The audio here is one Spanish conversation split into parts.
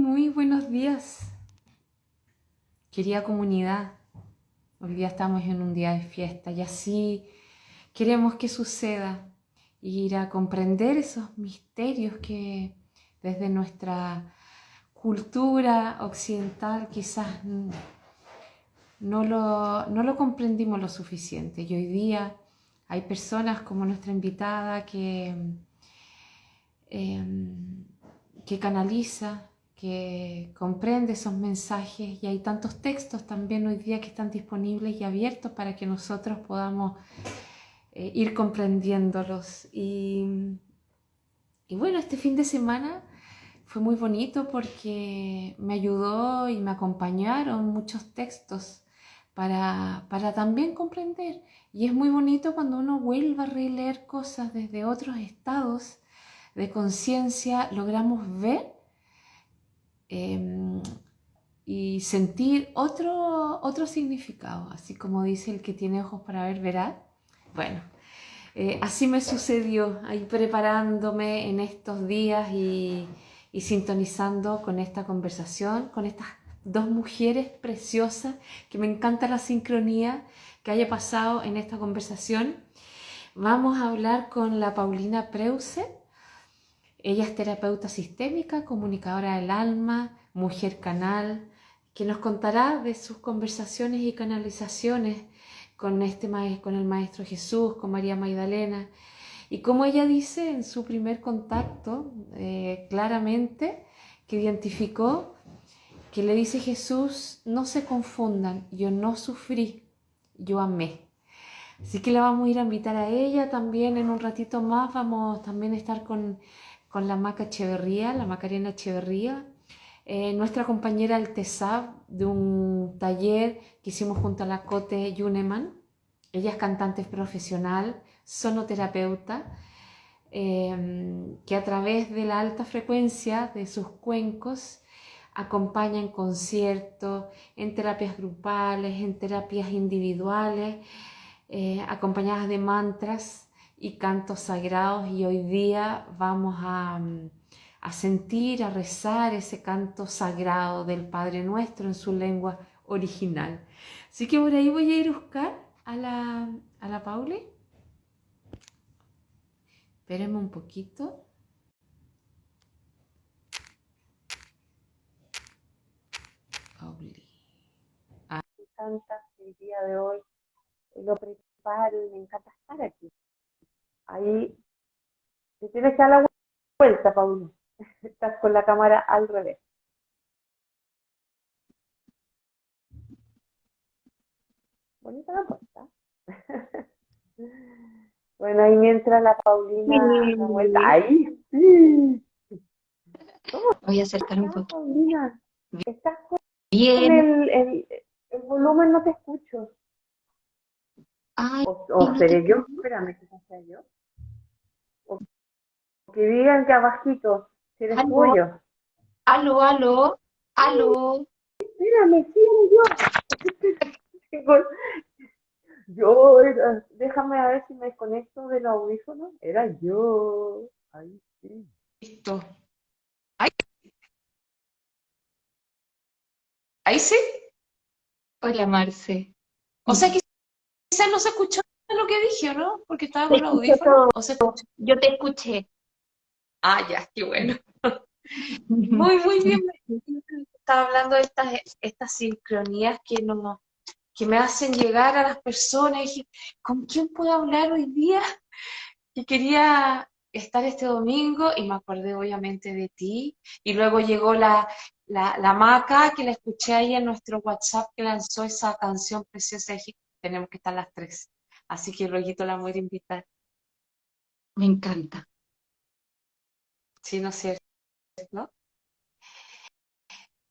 muy buenos días, querida comunidad. Hoy día estamos en un día de fiesta y así queremos que suceda, ir a comprender esos misterios que desde nuestra cultura occidental quizás no lo comprendimos lo suficiente. Y hoy día hay personas como nuestra invitada que canaliza, que comprende esos mensajes, y hay tantos textos también hoy día que están disponibles y abiertos para que nosotros podamos ir comprendiéndolos. Y bueno, este fin de semana fue muy bonito porque me ayudó y me acompañaron muchos textos para también comprender. Y es muy bonito cuando uno vuelve a releer cosas desde otros estados de conciencia, logramos ver y sentir otro significado, así como dice el que tiene ojos para ver, verá. Bueno, así me sucedió, ahí preparándome en estos días y sintonizando con esta conversación, con estas dos mujeres preciosas, que me encanta la sincronía que haya pasado en esta conversación. Vamos a hablar con la Paulina Preuse. Ella es terapeuta sistémica, comunicadora del alma, mujer canal, que nos contará de sus conversaciones y canalizaciones con el Maestro Jesús, con María Magdalena, y como ella dice en su primer contacto, claramente, que identificó que le dice Jesús: no se confundan, yo no sufrí, yo amé. Así que la vamos a ir a invitar a ella también en un ratito más. Vamos también a estar con la Maca Echeverría, la Macarena Echeverría, nuestra compañera del TESAB, de un taller que hicimos junto a la Cote Yuneman. Ella es cantante profesional, sonoterapeuta, que a través de la alta frecuencia de sus cuencos acompaña en conciertos, en terapias grupales, en terapias individuales, acompañadas de mantras y cantos sagrados. Y hoy día vamos a sentir, a rezar ese canto sagrado del Padre Nuestro en su lengua original. Así que por ahí voy a ir a buscar a la Pauli. Espérenme un poquito. Pauli. Me encanta el día de hoy, lo preparo y me encanta estar aquí. Ahí te tienes que dar la vuelta, Pauli. Estás con la cámara al revés. Bonita la puerta. Bueno, ahí mientras la Paulina da vuelta. Sí. ¡Ahí sí! ¿Cómo Voy a acercar un estás, poquito. Paulina? ¿Estás con Bien. el volumen? No te escucho. Ay, ¿O no te seré yo? escucho. Espérame, quizás sea yo. O que digan que abajito, si eres tú o Aló, yo. aló, aló, aló. Espérame, sí, eres yo. Déjame a ver si me conecto del audífono. Era yo. Ahí sí. Listo. Ay, ahí sí. Hola, Marce. O sea, quizás no se escuchó lo que dije, ¿o no? Porque estaba Te con los escuché audífonos. todo. ¿O se escuchó? Yo te escuché. Ah, ya, qué bueno. Muy bien. Estaba hablando de estas sincronías que me hacen llegar a las personas. Y dije, ¿con quién puedo hablar hoy día? Y quería estar este domingo y me acordé obviamente de ti. Y luego llegó la Maca, que la escuché ahí en nuestro WhatsApp, que lanzó esa canción preciosa. Y dije, tenemos que estar las tres. Así que luego la voy a invitar. Me encanta. Sí, ¿no es cierto? ¿No?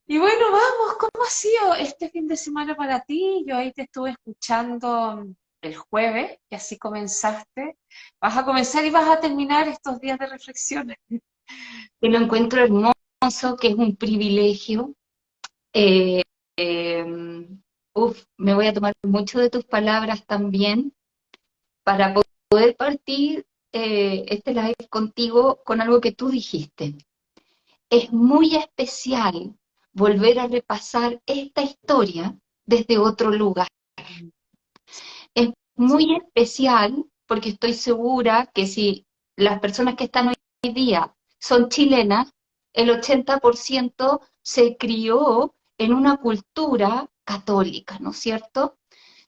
Y bueno, vamos, ¿cómo ha sido este fin de semana para ti? Yo ahí te estuve escuchando el jueves, y así comenzaste. Vas a comenzar y vas a terminar estos días de reflexión. Que lo encuentro hermoso, que es un privilegio. Eh, eh, Me voy a tomar mucho de tus palabras también para poder partir este live contigo con algo que tú dijiste. es muy especial volver a repasar esta historia desde otro lugar. Es muy especial porque estoy segura que si las personas que están hoy día son chilenas, el 80% se crió en una cultura católica, ¿no es cierto?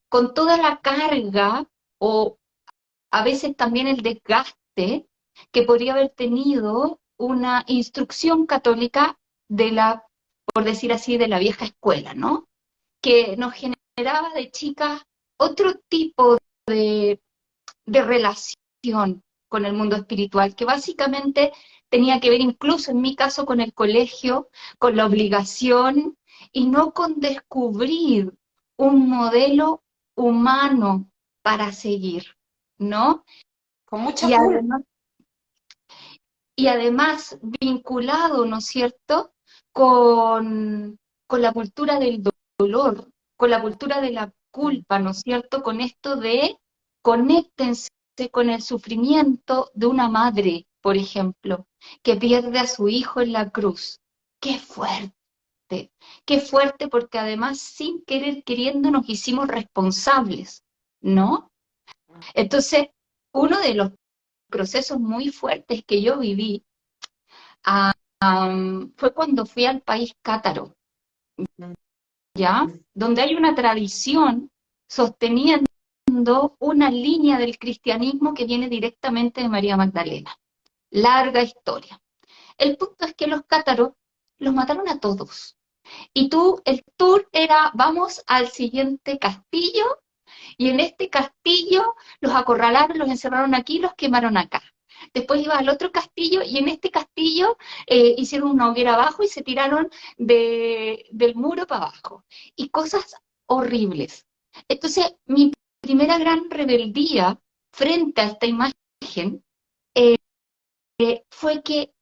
Con toda la carga o a veces también el desgaste que podría haber tenido una instrucción católica de la, por decir así, de la vieja escuela, ¿no? Que nos generaba de chicas otro tipo de relación con el mundo espiritual, que básicamente tenía que ver incluso en mi caso con el colegio, con la obligación y no con descubrir un modelo humano para seguir, ¿no? Con mucha Y culpa. además, y además vinculado, ¿no es cierto?, con la cultura del dolor, con la cultura de la culpa, ¿no es cierto?, con esto de conéctense con el sufrimiento de una madre, por ejemplo, que pierde a su hijo en la cruz. Qué fuerte porque además sin querer queriendo nos hicimos responsables, ¿no? Entonces, uno de los procesos muy fuertes que yo viví fue cuando fui al país cátaro, ¿ya? Donde hay una tradición sosteniendo una línea del cristianismo que viene directamente de María Magdalena. Larga historia. El punto es que los cátaros los mataron a todos. Y el tour era, vamos al siguiente castillo, y en este castillo los acorralaron, los encerraron aquí, los quemaron acá. Después iba al otro castillo y en este castillo hicieron una hoguera abajo y se tiraron del muro para abajo. Y cosas horribles. Entonces, mi primera gran rebeldía frente a esta imagen fue que,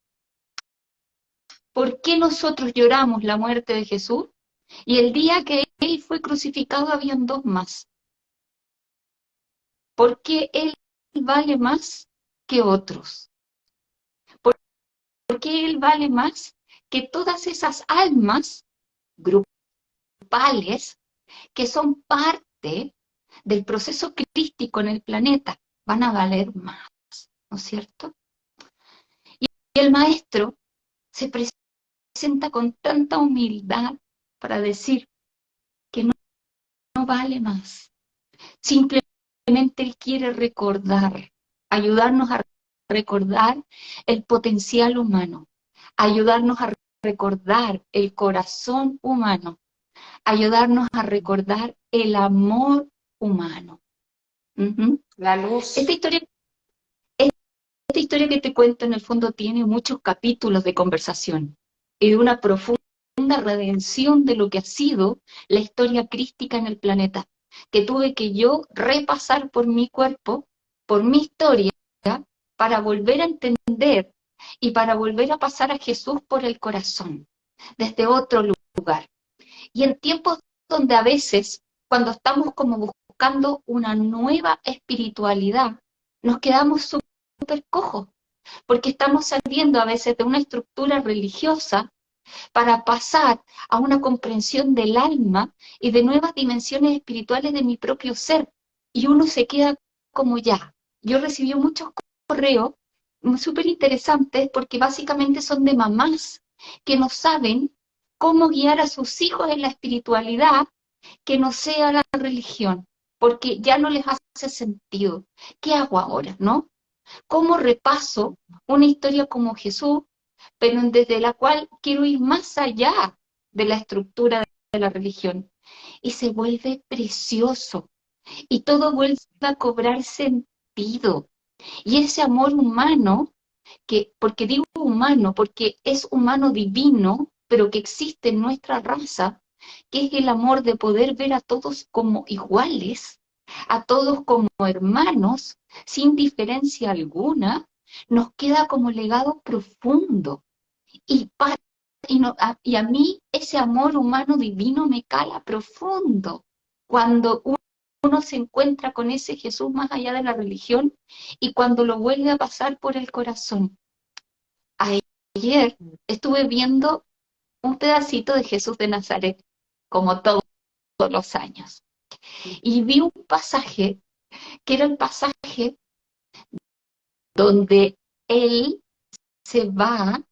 ¿por qué nosotros lloramos la muerte de Jesús? Y el día que Él fue crucificado habían dos más. ¿Por qué Él vale más que otros? ¿Por qué Él vale más que todas esas almas grupales que son parte del proceso crístico en el planeta? Van a valer más, ¿no es cierto? Y el maestro se presenta con tanta humildad para decir que no vale más. Simplemente Él quiere recordar, ayudarnos a recordar el potencial humano, ayudarnos a recordar el corazón humano, ayudarnos a recordar el amor humano. La luz. Esta historia que te cuento en el fondo tiene muchos capítulos de conversación y de una profunda redención de lo que ha sido la historia crística en el planeta, que tuve que yo repasar por mi cuerpo, por mi historia, para volver a entender y para volver a pasar a Jesús por el corazón, desde otro lugar. Y en tiempos donde a veces, cuando estamos como buscando una nueva espiritualidad, nos quedamos súper cojos, porque estamos saliendo a veces de una estructura religiosa para pasar a una comprensión del alma y de nuevas dimensiones espirituales de mi propio ser. Y uno se queda como ya. Yo recibí muchos correos súper interesantes porque básicamente son de mamás que no saben cómo guiar a sus hijos en la espiritualidad que no sea la religión, porque ya no les hace sentido. ¿Qué hago ahora, no? ¿Cómo repaso una historia como Jesús, pero desde la cual quiero ir más allá de la estructura de la religión? Y se vuelve precioso, y todo vuelve a cobrar sentido. Y ese amor humano, porque digo humano, porque es humano divino, pero que existe en nuestra raza, que es el amor de poder ver a todos como iguales, a todos como hermanos, sin diferencia alguna, nos queda como legado profundo. Y, y a mí ese amor humano divino me cala profundo. Cuando uno se encuentra con ese Jesús más allá de la religión y cuando lo vuelve a pasar por el corazón, ahí ayer estuve viendo un pedacito de Jesús de Nazaret, como todos los años, y vi un pasaje que era el pasaje donde él se va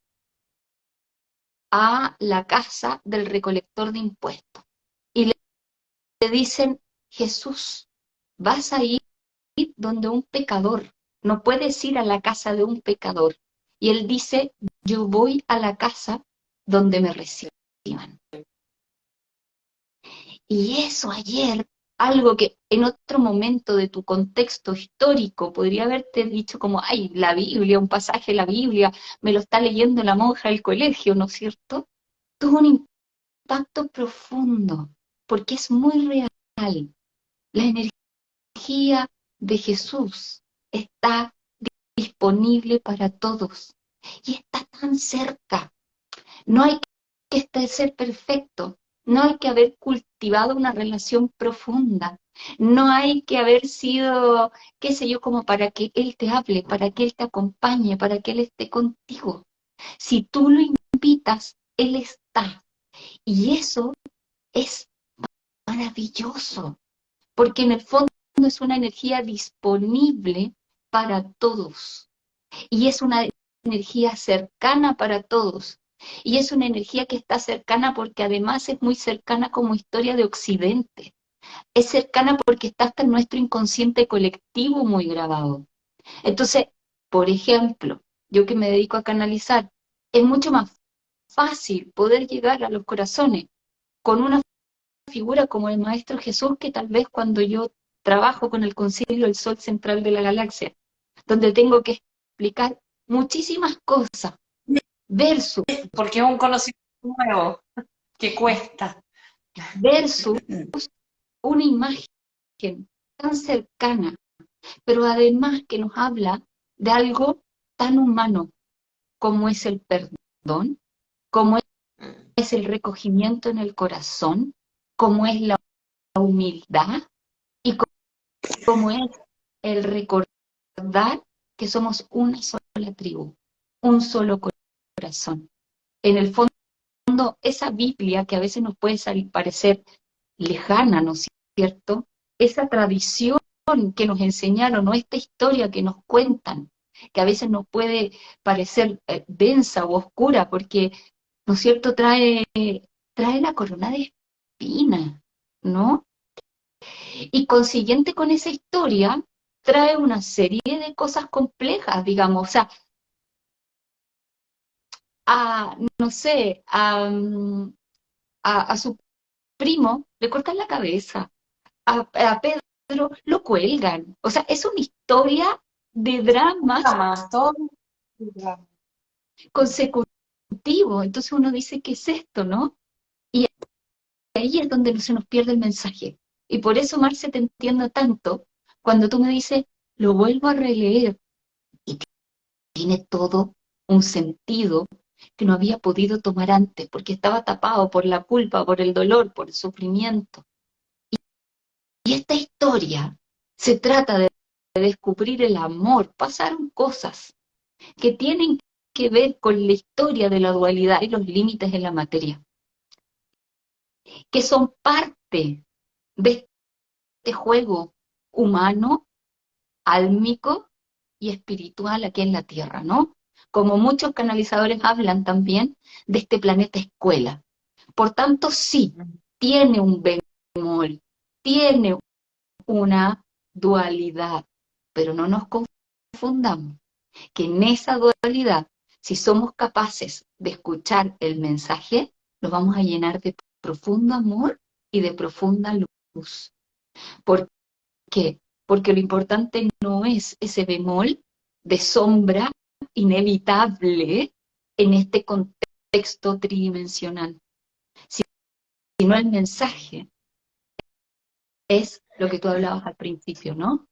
a la casa del recolector de impuestos y le dicen, Jesús, vas a ir donde un pecador, no puedes ir a la casa de un pecador. Y él dice, yo voy a la casa donde me reciban. Y eso ayer, algo que en otro momento de tu contexto histórico podría haberte dicho como, ay, la Biblia, un pasaje de la Biblia, me lo está leyendo la monja del colegio, ¿no es cierto? Tuvo un impacto profundo, porque es muy real. La energía de Jesús está disponible para todos y está tan cerca. No hay que ser perfecto, no hay que haber cultivado una relación profunda, no hay que haber sido, qué sé yo, como para que Él te hable, para que Él te acompañe, para que Él esté contigo. Si tú lo invitas, Él está. Y eso es maravilloso, porque en el fondo es una energía disponible para todos. Y es una energía cercana para todos. Y es una energía que está cercana porque además es muy cercana como historia de Occidente. Es cercana porque está hasta en nuestro inconsciente colectivo muy grabado. Entonces, por ejemplo, yo que me dedico a canalizar, es mucho más fácil poder llegar a los corazones con una figura como el Maestro Jesús que tal vez cuando yo trabajo con el Concilio del Sol Central de la Galaxia, donde tengo que explicar muchísimas cosas, versus, Porque es un conocimiento nuevo que cuesta. versus una imagen tan cercana, pero además que nos habla de algo tan humano como es el perdón, como es el recogimiento en el corazón, como es la humildad y como es el recordar que somos una sola tribu, un solo corazón. En el fondo, esa Biblia que a veces nos puede parecer lejana, ¿no es cierto? Esa tradición que nos enseñaron, o esta historia que nos cuentan, que a veces nos puede parecer densa o oscura, porque, ¿no es cierto?, trae la corona de espinas, ¿no? Y consiguiente con esa historia, trae una serie de cosas complejas, digamos, o sea, no sé, a su primo le cortan la cabeza, a Pedro lo cuelgan. O sea, es una historia de dramas Más todo. consecutivos. Entonces uno dice, ¿qué es esto, no? Y ahí es donde se nos pierde el mensaje. Y por eso, Marce, te entiendo tanto cuando tú me dices, lo vuelvo a releer y tiene todo un sentido que no había podido tomar antes, porque estaba tapado por la culpa, por el dolor, por el sufrimiento. Y esta historia se trata de descubrir el amor. Pasaron cosas que tienen que ver con la historia de la dualidad y los límites en la materia, que son parte de este juego humano, álmico y espiritual aquí en la Tierra, ¿no? Como muchos canalizadores hablan también de este planeta escuela. Por tanto, sí, tiene un bemol, tiene una dualidad, pero no nos confundamos que en esa dualidad, si somos capaces de escuchar el mensaje, nos vamos a llenar de profundo amor y de profunda luz. ¿Por qué? Porque lo importante no es ese bemol de sombra inevitable en este contexto tridimensional, sino el mensaje es lo que tú hablabas al principio, ¿no?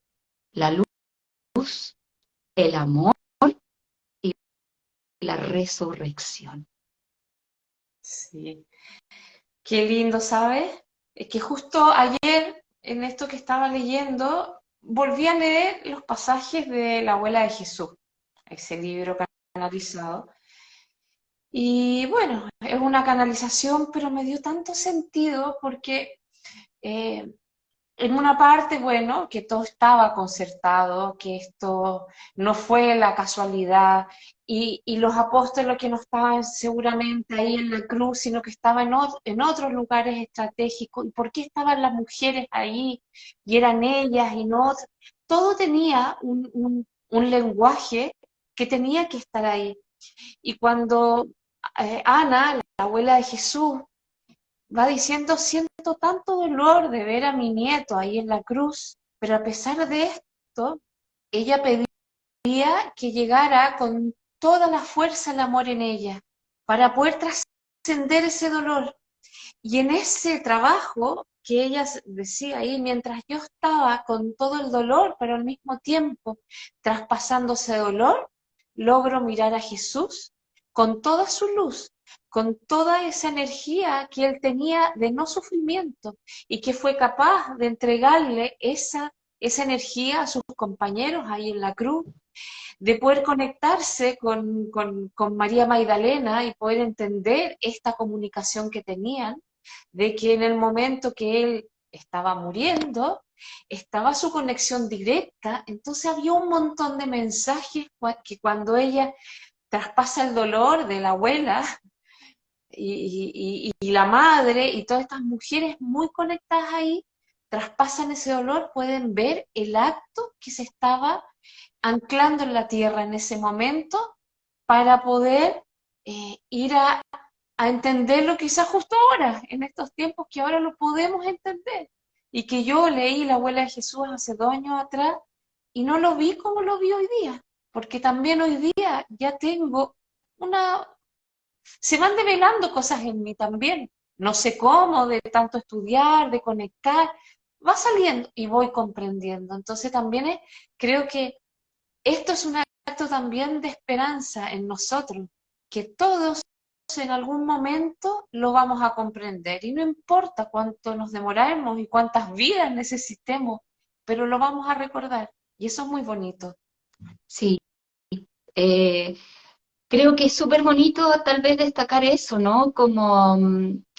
La luz, el amor y la resurrección. Sí. Qué lindo, ¿sabes? Es que justo ayer, en esto que estaba leyendo, volví a leer los pasajes de la abuela de Jesús, ese libro canalizado, Y bueno, es una canalización, pero me dio tanto sentido porque eh, en una parte, bueno, que todo estaba concertado, que esto no fue la casualidad, y los apóstoles que no estaban seguramente ahí en la cruz, sino que estaban en otros lugares estratégicos, y por qué estaban las mujeres ahí, y eran ellas y no otras. Todo tenía un lenguaje que tenía que estar ahí. Y cuando Ana, la abuela de Jesús, va diciendo, siento tanto dolor de ver a mi nieto ahí en la cruz, pero a pesar de esto, ella pedía que llegara con toda la fuerza el amor en ella, para poder trascender ese dolor. Y en ese trabajo que ella decía ahí, mientras yo estaba con todo el dolor, pero al mismo tiempo traspasando ese dolor, logro mirar a Jesús con toda su luz, con toda esa energía que él tenía de no sufrimiento y que fue capaz de entregarle esa energía a sus compañeros ahí en la cruz, de poder conectarse con María Magdalena y poder entender esta comunicación que tenían, de que en el momento que él estaba muriendo, estaba su conexión directa, entonces había un montón de mensajes que cuando ella traspasa el dolor de la abuela y la madre y todas estas mujeres muy conectadas ahí, traspasan ese dolor, pueden ver el acto que se estaba anclando en la tierra en ese momento para poder ir a entenderlo quizás justo ahora, en estos tiempos que ahora lo podemos entender. Y que yo leí La abuela de Jesús hace 2 años atrás y no lo vi como lo vi hoy día, porque también hoy día ya tengo una... Se van develando cosas en mí también. No sé cómo, de tanto estudiar, de conectar, va saliendo y voy comprendiendo. Entonces también creo que esto es un acto también de esperanza en nosotros, que todos en algún momento lo vamos a comprender y no importa cuánto nos demoremos y cuántas vidas necesitemos, pero lo vamos a recordar y eso es muy bonito. Sí, eh, creo que es súper bonito tal vez destacar eso, ¿no? Como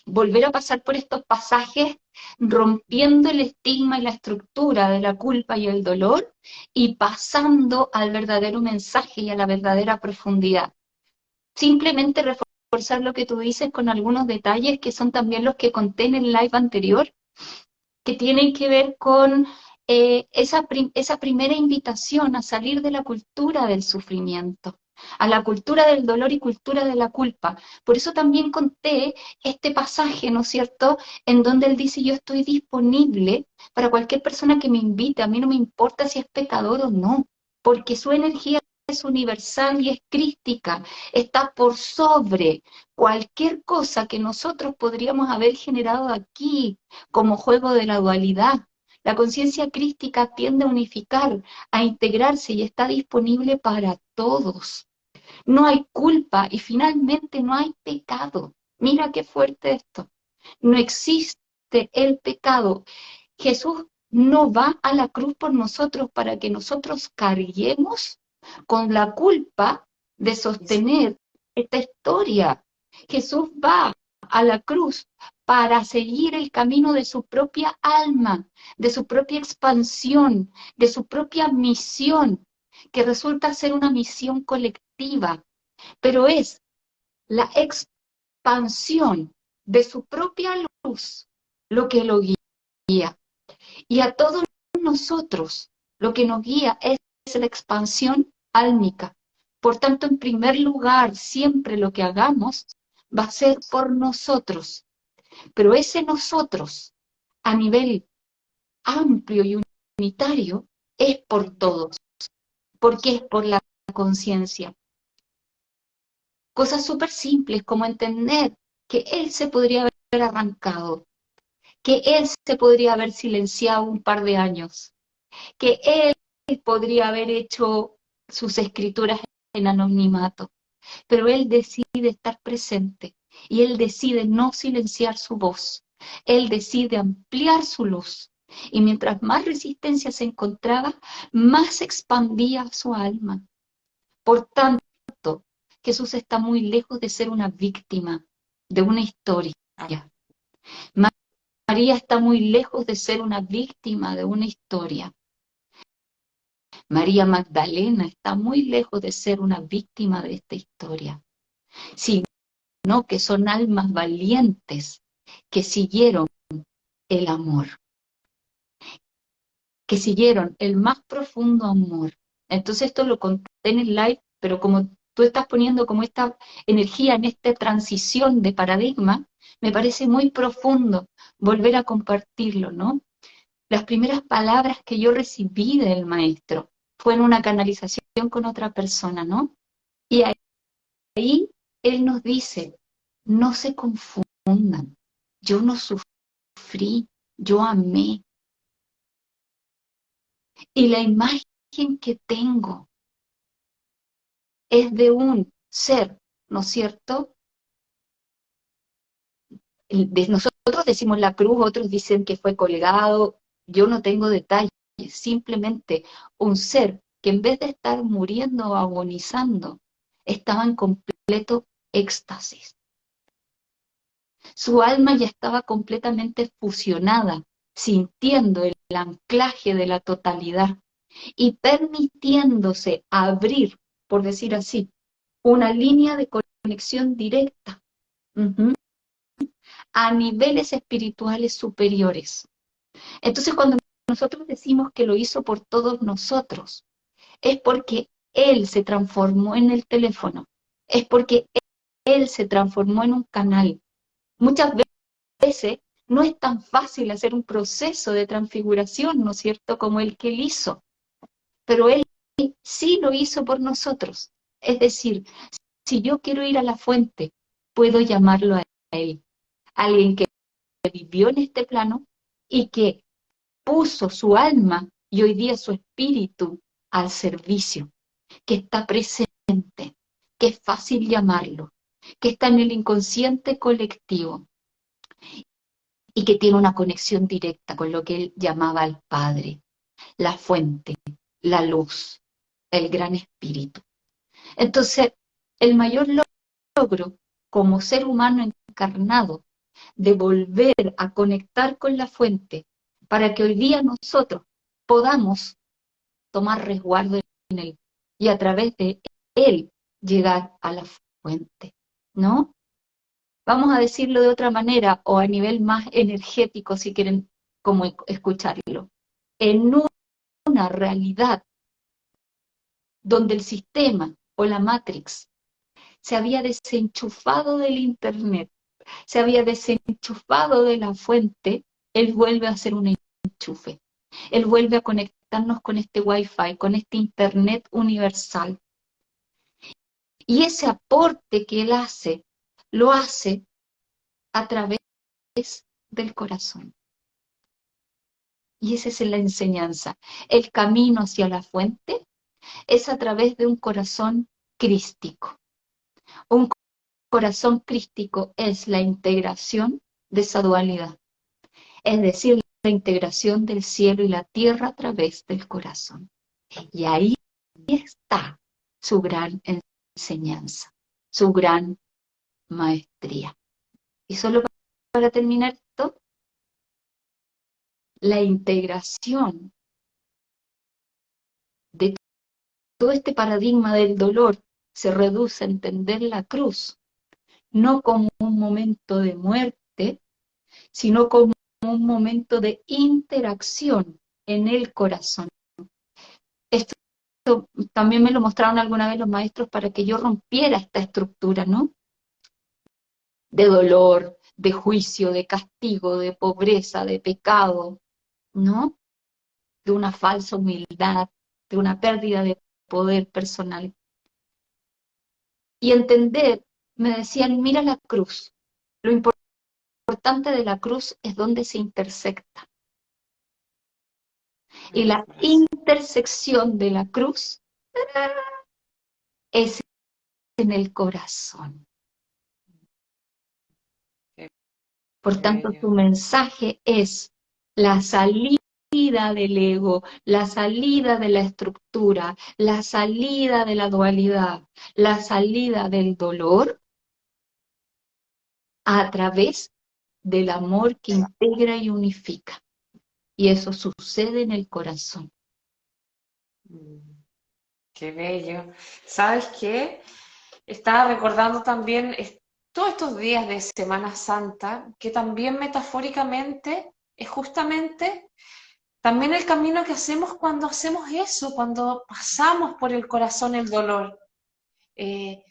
volver a pasar por estos pasajes rompiendo el estigma y la estructura de la culpa y el dolor y pasando al verdadero mensaje y a la verdadera profundidad. Simplemente reforzar lo que tú dices con algunos detalles que son también los que conté en el live anterior, que tienen que ver con esa primera invitación a salir de la cultura del sufrimiento, a la cultura del dolor y cultura de la culpa. Por eso también conté este pasaje, ¿no es cierto?, en donde él dice, yo estoy disponible para cualquier persona que me invite, a mí no me importa si es pecador o no, porque su energía es universal y es crística, está por sobre cualquier cosa que nosotros podríamos haber generado aquí como juego de la dualidad. La conciencia crística tiende a unificar, a integrarse y está disponible para todos. No hay culpa y finalmente no hay pecado. Mira qué fuerte esto. No existe el pecado. Jesús no va a la cruz por nosotros para que nosotros carguemos con la culpa de sostener esta historia. Jesús va a la cruz para seguir el camino de su propia alma, de su propia expansión, de su propia misión, que resulta ser una misión colectiva, pero es la expansión de su propia luz lo que lo guía. Y a todos nosotros lo que nos guía es la expansión álmica. Por tanto, en primer lugar, siempre lo que hagamos va a ser por nosotros. Pero ese nosotros, a nivel amplio y unitario, es por todos, porque es por la conciencia. Cosas súper simples como entender que él se podría haber arrancado, que él se podría haber silenciado un par de años, que él podría haber hecho sus escrituras en anonimato, pero él decide estar presente y él decide no silenciar su voz, él decide ampliar su luz. Y mientras más resistencia se encontraba, más expandía su alma. Por tanto, Jesús está muy lejos de ser una víctima de una historia. María está muy lejos de ser una víctima de una historia. María Magdalena está muy lejos de ser una víctima de esta historia, sino que son almas valientes que siguieron el amor, que siguieron el más profundo amor. Entonces esto lo conté en el live, pero como tú estás poniendo como esta energía en esta transición de paradigma, me parece muy profundo volver a compartirlo, ¿no? Las primeras palabras que yo recibí del maestro fue en una canalización con otra persona, ¿no? Y ahí él nos dice, no se confundan, yo no sufrí, yo amé. Y la imagen que tengo es de un ser, ¿no es cierto? Nosotros decimos la cruz, otros dicen que fue colgado, yo no tengo detalles, simplemente un ser que en vez de estar muriendo o agonizando, estaba en completo éxtasis. Su alma ya estaba completamente fusionada, sintiendo el anclaje de la totalidad y permitiéndose abrir, por decir así, una línea de conexión directa a niveles espirituales superiores. Entonces, cuando nosotros decimos que lo hizo por todos nosotros, es porque Él se transformó en el teléfono, es porque Él se transformó en un canal. Muchas veces no es tan fácil hacer un proceso de transfiguración, ¿no es cierto?, como el que Él hizo, pero Él sí lo hizo por nosotros. Es decir, si yo quiero ir a la fuente, puedo llamarlo a Él, alguien que vivió en este plano y que puso su alma y hoy día su espíritu al servicio, que está presente, que es fácil llamarlo, que está en el inconsciente colectivo y que tiene una conexión directa con lo que él llamaba al Padre, la fuente, la luz, el gran espíritu. Entonces, el mayor logro como ser humano encarnado de volver a conectar con la fuente para que hoy día nosotros podamos tomar resguardo en él y a través de él llegar a la fuente, ¿no? Vamos a decirlo de otra manera o a nivel más energético si quieren como escucharlo. En una realidad donde el sistema o la Matrix se había desenchufado del Internet, se había desenchufado de la fuente, él vuelve a hacer un enchufe. Él vuelve a conectarnos con este Wi-Fi, con este Internet universal. Y ese aporte que él hace, lo hace a través del corazón. Y esa es la enseñanza. El camino hacia la fuente es a través de un corazón crístico. Un corazón crístico es la integración de esa dualidad. Es decir, la integración del cielo y la tierra a través del corazón. Y ahí está su gran enseñanza, su gran maestría. Y solo para terminar esto, la integración de todo este paradigma del dolor se reduce a entender la cruz, no como un momento de muerte, sino como un momento de interacción en el corazón. Esto también me lo mostraron alguna vez los maestros para que yo rompiera esta estructura, ¿no? De dolor, de juicio, de castigo, de pobreza, de pecado, ¿no? De una falsa humildad, de una pérdida de poder personal. Y entender, me decían, mira la cruz. Lo importante de la cruz es donde se intersecta. Y la intersección de la cruz es en el corazón. Por tanto, tu mensaje es la salida salida del ego, la salida de la estructura, la salida de la dualidad, la salida del dolor a través del amor que integra y unifica. Y eso sucede en el corazón. Qué bello. ¿Sabes qué? Estaba recordando también todos estos días de Semana Santa, que también metafóricamente es justamente también el camino que hacemos cuando hacemos eso, cuando pasamos por el corazón el dolor. Eh,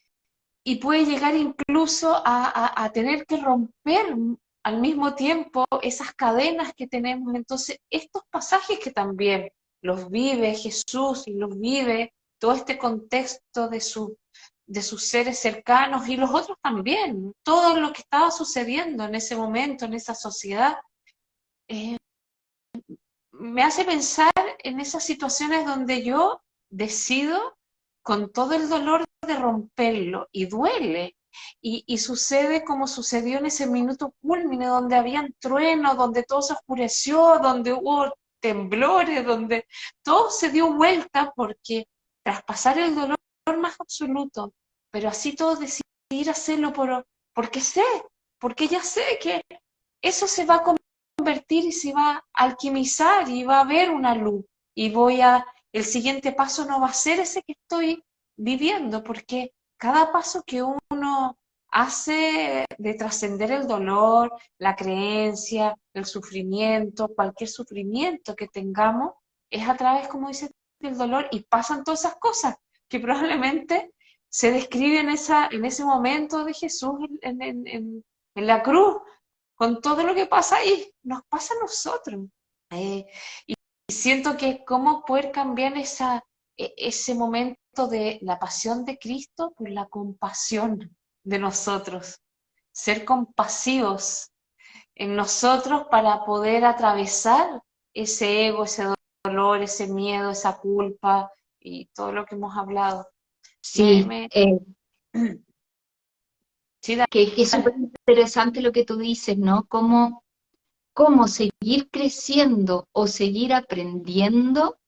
y puede llegar incluso a tener que romper al mismo tiempo esas cadenas que tenemos. Entonces, estos pasajes que también los vive Jesús y los vive todo este contexto de sus seres cercanos y los otros también, todo lo que estaba sucediendo en ese momento, en esa sociedad, eh, me hace pensar en esas situaciones donde yo decido con todo el dolor de romperlo y duele. Y sucede como sucedió en ese minuto culmine, donde habían truenos, donde todo se oscureció, donde hubo temblores, donde todo se dio vuelta porque tras pasar el dolor más absoluto, pero así todo decidir hacerlo porque sé, porque ya sé que eso se va a convertir y se va a alquimizar y va a haber una luz y el siguiente paso no va a ser ese que estoy viviendo, porque cada paso que uno hace de trascender el dolor, la creencia, el sufrimiento, cualquier sufrimiento que tengamos, es a través, como dice, del dolor y pasan todas esas cosas que probablemente se describen en ese momento de Jesús en la cruz, con todo lo que pasa ahí, nos pasa a nosotros. Eh, y siento que cómo poder cambiar ese momento de la pasión de Cristo por la compasión de nosotros, ser compasivos en nosotros para poder atravesar ese ego, ese dolor, ese miedo, esa culpa y todo lo que hemos hablado. Sí, Sí, que es súper interesante lo que tú dices, ¿no? Cómo seguir creciendo o seguir aprendiendo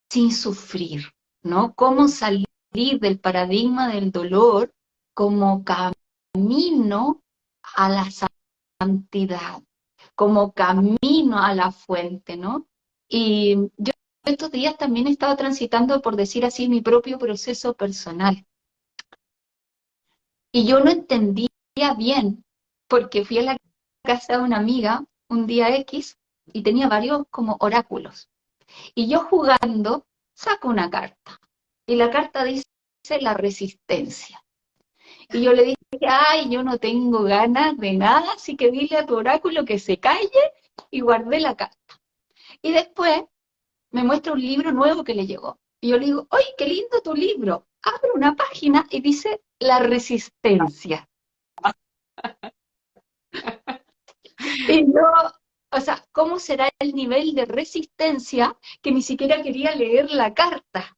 sin sufrir, ¿no? Cómo salir del paradigma del dolor como camino a la santidad, como camino a la fuente, ¿no? Y yo estos días también estaba transitando, por decir así, mi propio proceso personal. Y yo no entendía bien, porque fui a la casa de una amiga un día X y tenía varios como oráculos. Y yo jugando saco una carta. Y la carta dice la resistencia. Y yo le dije, ay, yo no tengo ganas de nada, así que dile a tu oráculo que se calle y guardé la carta. Y después me muestra un libro nuevo que le llegó. Y yo le digo, ¡ay, qué lindo tu libro! Abre una página y dice la resistencia. Y yo, o sea, ¿cómo será el nivel de resistencia que ni siquiera quería leer la carta?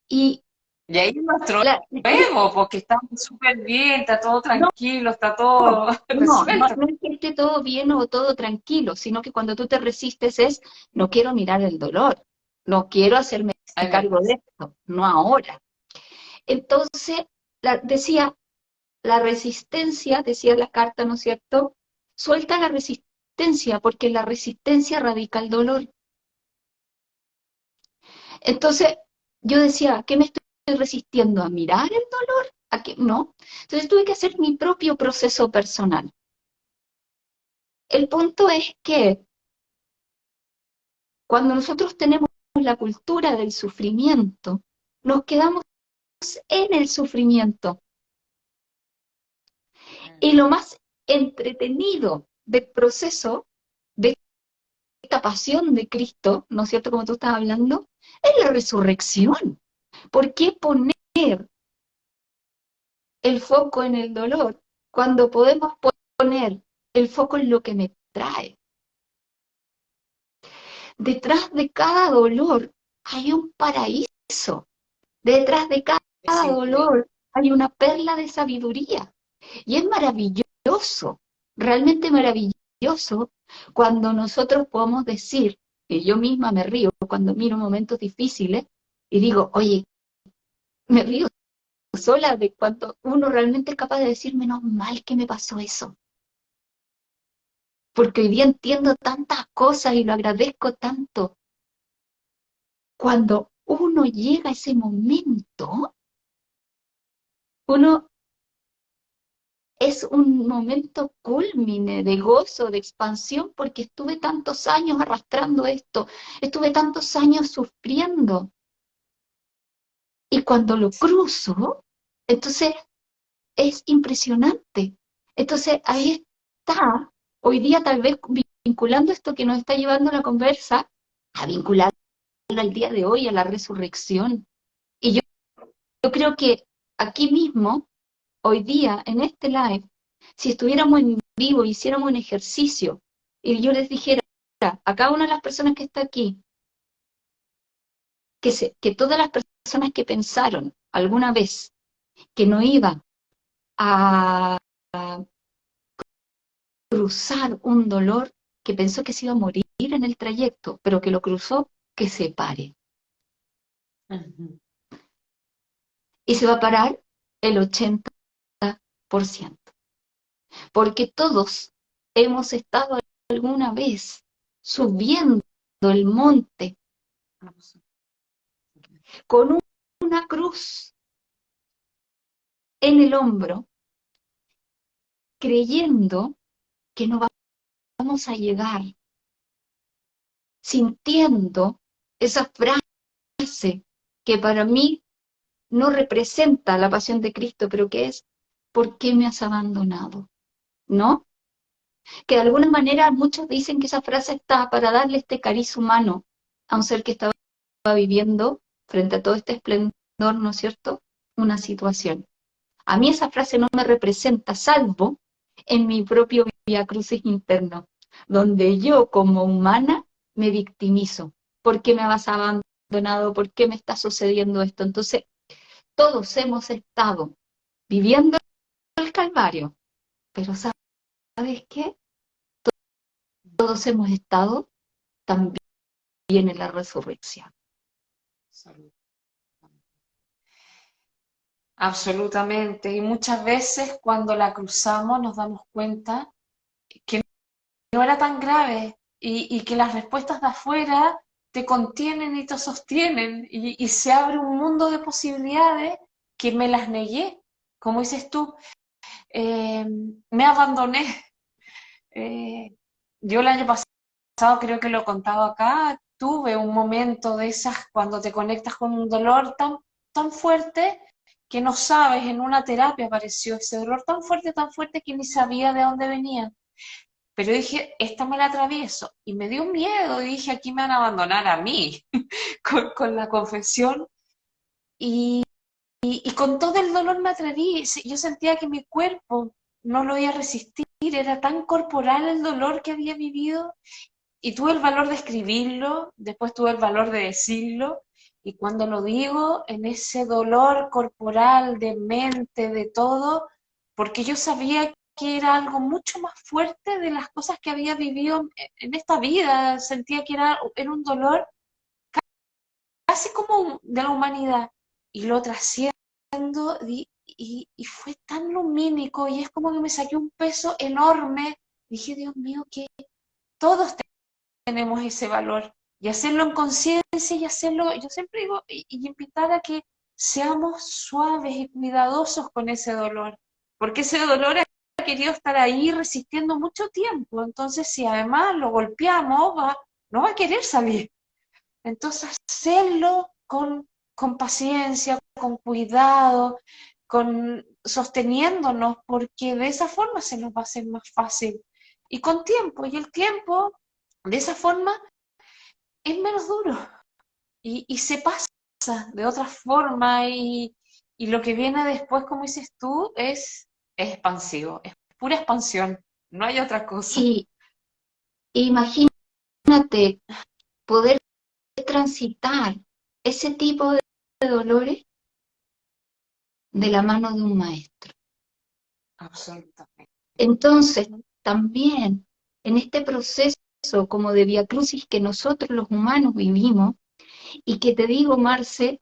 Y ahí es nuestro la, ego, porque estamos súper bien, está todo no, tranquilo, está todo resuelto. no es que esté todo bien o todo tranquilo, sino que cuando tú te resistes es, no quiero mirar el dolor, no quiero hacerme Es cargo verdad. de esto, no ahora. Entonces, decía, la resistencia, decía la carta, ¿no es cierto? Suelta la resistencia, porque la resistencia radica el dolor. Entonces, yo decía, ¿qué me estoy resistiendo? ¿A mirar el dolor? ¿A qué? No. Entonces tuve que hacer mi propio proceso personal. El punto es que cuando nosotros tenemos la cultura del sufrimiento, nos quedamos en el sufrimiento. Y lo más entretenido del proceso, de esta pasión de Cristo, ¿no es cierto? Como tú estás hablando, es la resurrección. ¿Por qué poner el foco en el dolor cuando podemos poner el foco en lo que me trae? Detrás de cada dolor hay un paraíso. Detrás de Es cada increíble. dolor hay una perla de sabiduría. Y es maravilloso, realmente maravilloso maravilloso cuando nosotros podemos decir, que yo misma me río cuando miro momentos difíciles y digo, oye, me río sola de cuando uno realmente es capaz de decir, menos mal que me pasó eso. Porque hoy día entiendo tantas cosas y lo agradezco tanto. Cuando uno llega a ese momento, uno es un momento cúlmine de gozo, de expansión, porque estuve tantos años arrastrando esto, estuve tantos años sufriendo. Y cuando lo cruzo, entonces es impresionante. Entonces ahí está, hoy día tal vez vinculando esto que nos está llevando la conversa, a vincularlo al día de hoy, a la resurrección. Y yo creo que aquí mismo, hoy día, en este live, si estuviéramos en vivo, hiciéramos un ejercicio, y yo les dijera a cada una de las personas que está aquí, que todas las personas que pensaron alguna vez que no iban a cruzar un dolor, que pensó que se iba a morir en el trayecto, pero que lo cruzó, que se pare. Ujú. Y se va a parar el 80%. Porque todos hemos estado alguna vez subiendo el monte con una cruz en el hombro, creyendo que no vamos a llegar, sintiendo esa frase que para mí no representa la pasión de Cristo, pero que es, ¿por qué me has abandonado? ¿No? Que de alguna manera muchos dicen que esa frase está para darle este cariz humano a un ser que estaba viviendo frente a todo este esplendor, ¿no es cierto? Una situación. A mí esa frase no me representa, salvo en mi propio vía crucis interno, donde yo como humana me victimizo. ¿Por qué me has abandonado? ¿Por qué me está sucediendo esto? Entonces, todos hemos estado viviendo el Calvario, pero ¿sabes qué? Todos hemos estado también en la resurrección. Salud. Absolutamente. Y muchas veces cuando la cruzamos nos damos cuenta que no era tan grave y que las respuestas de afuera te contienen y te sostienen y se abre un mundo de posibilidades que me las negué. Como dices tú, me abandoné. Yo el año pasado, creo que lo he contado acá, tuve un momento de esas cuando te conectas con un dolor tan fuerte que no sabes, en una terapia apareció ese dolor tan fuerte que ni sabía de dónde venía. Pero dije, esta me la atravieso. Y me dio miedo, dije, aquí me van a abandonar a mí con la confesión. Y, y con todo el dolor me atreví. Yo sentía que mi cuerpo no lo iba a resistir. Era tan corporal el dolor que había vivido. Y tuve el valor de escribirlo, después tuve el valor de decirlo. Y cuando lo digo, en ese dolor corporal, de mente, de todo, porque yo sabía que era algo mucho más fuerte de las cosas que había vivido en esta vida. Sentía que era un dolor casi como de la humanidad. Y lo trasciendo y fue tan lumínico y es como que me saqué un peso enorme. Dije, Dios mío, que todos tenemos ese valor. Y hacerlo en conciencia y hacerlo, yo siempre digo, y invitar a que seamos suaves y cuidadosos con ese dolor, porque ese dolor ha querido estar ahí resistiendo mucho tiempo, entonces si además lo golpeamos, no va a querer salir. Entonces hacerlo con paciencia, con cuidado, sosteniéndonos, porque de esa forma se nos va a hacer más fácil. Y con tiempo, y el tiempo, de esa forma, es menos duro y se pasa de otra forma y lo que viene después, como dices tú, es expansivo, es pura expansión, no hay otra cosa. Y imagínate poder transitar ese tipo de dolores de la mano de un maestro. Absolutamente. Entonces, también en este proceso como de Vía Crucis que nosotros los humanos vivimos, y que te digo, Marce,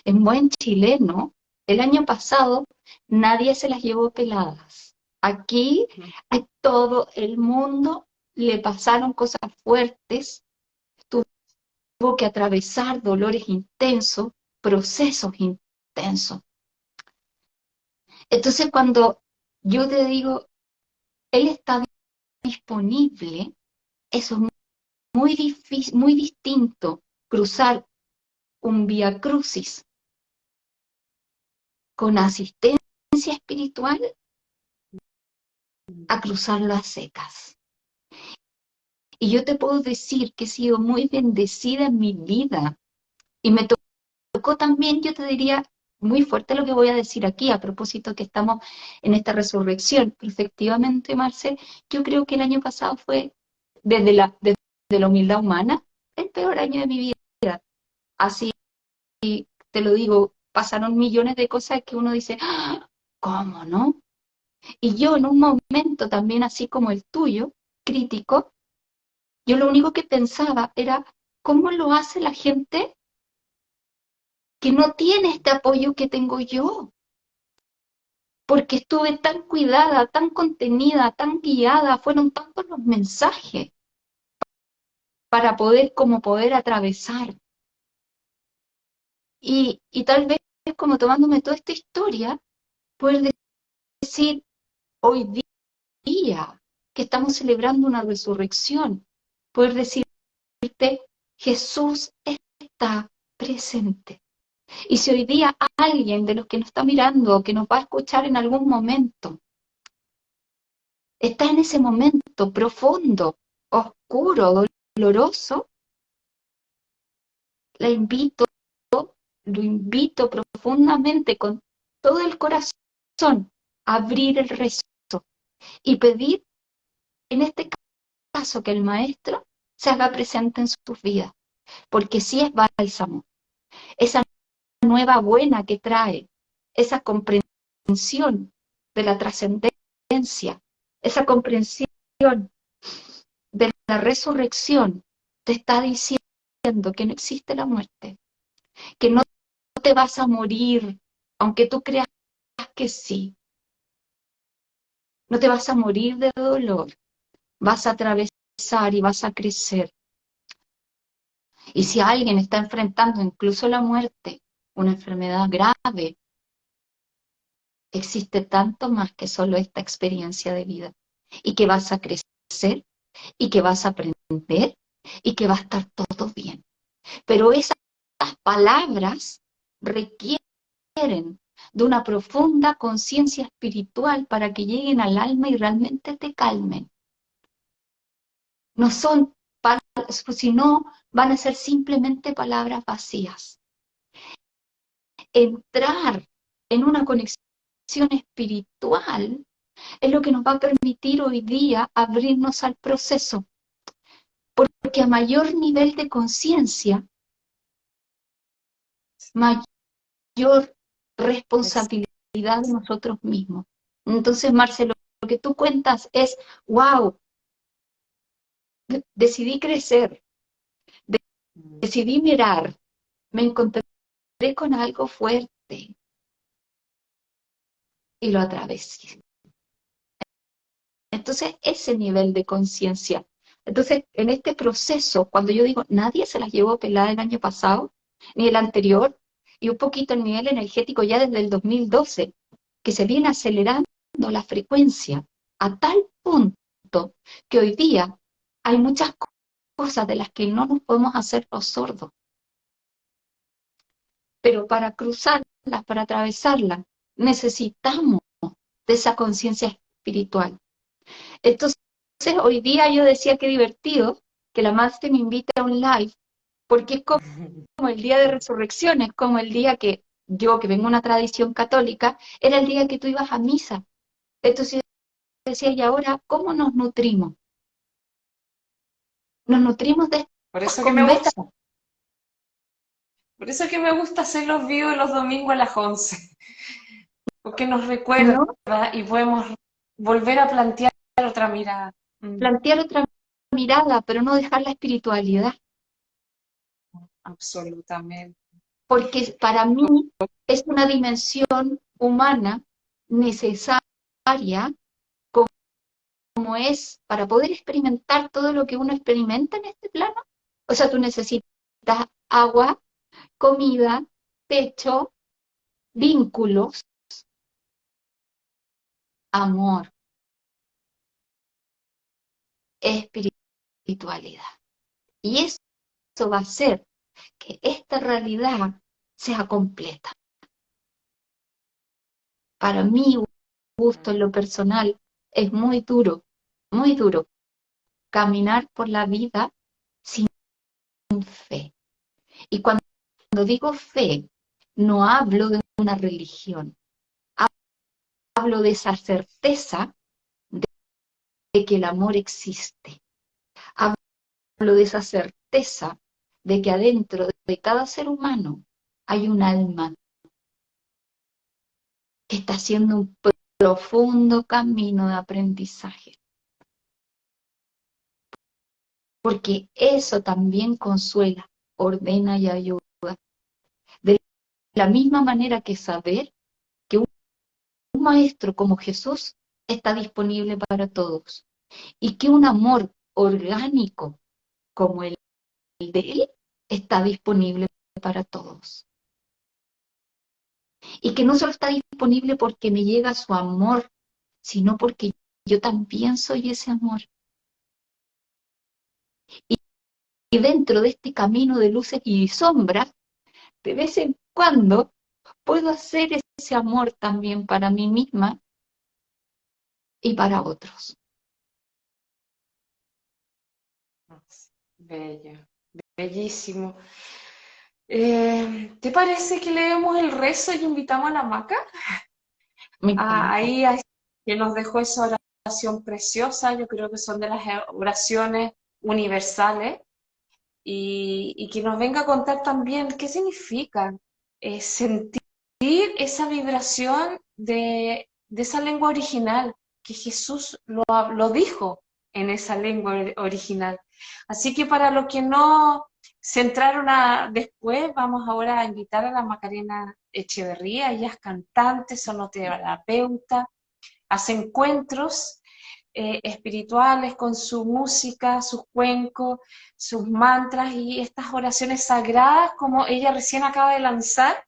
en buen chileno, el año pasado nadie se las llevó peladas. Aquí a todo el mundo le pasaron cosas fuertes, tuvo que atravesar dolores intensos, procesos intensos. Entonces cuando yo te digo, Él está disponible, eso es muy difícil, muy distinto cruzar un vía crucis con asistencia espiritual a cruzarlo a secas. Y yo te puedo decir que he sido muy bendecida en mi vida. Y me tocó también, yo te diría, muy fuerte lo que voy a decir aquí, a propósito que estamos en esta resurrección. Pero efectivamente, Marcel, yo creo que el año pasado fue, desde la humildad humana, el peor año de mi vida. Así te lo digo, pasaron millones de cosas que uno dice, ¡ah! ¿Cómo no? Y yo en un momento también así como el tuyo, crítico, yo lo único que pensaba era, ¿cómo lo hace la gente que no tiene este apoyo que tengo yo? Porque estuve tan cuidada, tan contenida, tan guiada, fueron tantos los mensajes para poder atravesar. Y tal vez como tomándome toda esta historia, poder decir hoy día que estamos celebrando una resurrección, poder decirte, Jesús está presente. Y si hoy día alguien de los que nos está mirando, que nos va a escuchar en algún momento, está en ese momento profundo, oscuro, doloroso, la invito, lo invito profundamente con todo el corazón a abrir el rezo y pedir, en este caso, que el Maestro se haga presente en sus vidas, porque sí es bálsamo, esa nueva buena que trae, esa comprensión de la trascendencia, esa comprensión de la resurrección, te está diciendo que no existe la muerte, que no te vas a morir, aunque tú creas que sí, no te vas a morir de dolor, vas a atravesar y vas a crecer. Y si alguien está enfrentando incluso la muerte, una enfermedad grave, existe tanto más que solo esta experiencia de vida. Y que vas a crecer, y que vas a aprender, y que va a estar todo bien. Pero esas palabras requieren de una profunda conciencia espiritual para que lleguen al alma y realmente te calmen. No son palabras, sino van a ser simplemente palabras vacías. Entrar en una conexión espiritual es lo que nos va a permitir hoy día abrirnos al proceso. Porque a mayor nivel de conciencia, mayor responsabilidad de nosotros mismos. Entonces, Marcelo, lo que tú cuentas es, wow, decidí crecer, decidí mirar, me encontré con algo fuerte y lo atravesé. Entonces, ese nivel de conciencia. Entonces, en este proceso, cuando yo digo, nadie se las llevó pelada el año pasado, ni el anterior, y un poquito el nivel energético ya desde el 2012, que se viene acelerando la frecuencia a tal punto que hoy día hay muchas cosas de las que no nos podemos hacer los sordos. Pero para cruzarlas, para atravesarlas, necesitamos de esa conciencia espiritual. Entonces, hoy día yo decía que divertido que la Madre me invite a un live, porque es como el día de resurrección, es como el día que yo, que vengo de una tradición católica, era el día que tú ibas a misa. Entonces yo decía, ¿y ahora cómo nos nutrimos? Nos nutrimos de Por estas eso que me gusta, conversas. por eso que me gusta hacer los vivos los domingos a las 11, porque nos recuerda ¿No? y podemos volver a plantear otra mirada. Mm, plantear otra mirada, pero no dejar la espiritualidad. absolutamente. Porque para mí es una dimensión humana necesaria como es para poder experimentar todo lo que uno experimenta en este plano. O sea, tú necesitas agua, comida, techo, vínculos, amor, espiritualidad. Y eso va a hacer que esta realidad sea completa. Para mí, gusto en lo personal, es muy duro caminar por la vida sin fe. Y cuando digo fe, no hablo de una religión, hablo de esa certeza de que el amor existe. Hablo de esa certeza de que adentro de cada ser humano hay un alma que está haciendo un profundo camino de aprendizaje. Porque eso también consuela, ordena y ayuda. De la misma manera que saber que un maestro como Jesús está disponible para todos y que un amor orgánico como el de Él está disponible para todos. Y que no solo está disponible porque me llega su amor, sino porque yo también soy ese amor. Y dentro de este camino de luces y sombras, de vez en cuando puedo hacer ese amor también para mí misma y para otros. Bello, bellísimo. ¿Te parece que leemos el rezo y invitamos a la Maca? Me encanta. Ahí que nos dejó esa oración preciosa, yo creo que son de las oraciones universales, y que nos venga a contar también qué significa sentir esa vibración de esa lengua original, que Jesús lo dijo en esa lengua original. Así que para los que no se entraron después, vamos ahora a invitar a la Macarena Echeverría. Ella es cantante, sonoterapeuta, hace encuentros espirituales con su música, sus cuencos, sus mantras y estas oraciones sagradas como ella recién acaba de lanzar,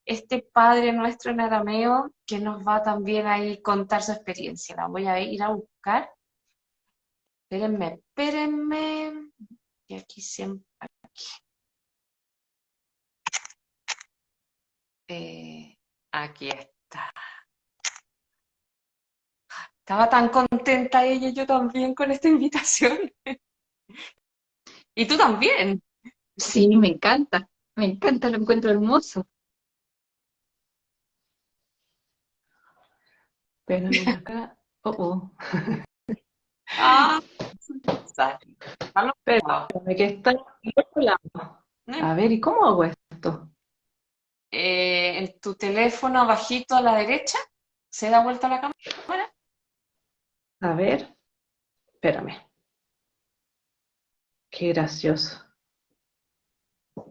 este Padre Nuestro en arameo, que nos va también ahí a contar su experiencia. La voy a ir a buscar. Espérenme. Y aquí siempre. Aquí está. Estaba tan contenta ella y yo también con esta invitación. Y tú también. Sí, me encanta, lo encuentro hermoso. Espérame acá. Oh, oh. Ah, Espérame, que está en otro lado. A ver, ¿y cómo hago esto? En tu teléfono abajito a la derecha, se da vuelta la cámara. A ver, espérame. Qué gracioso.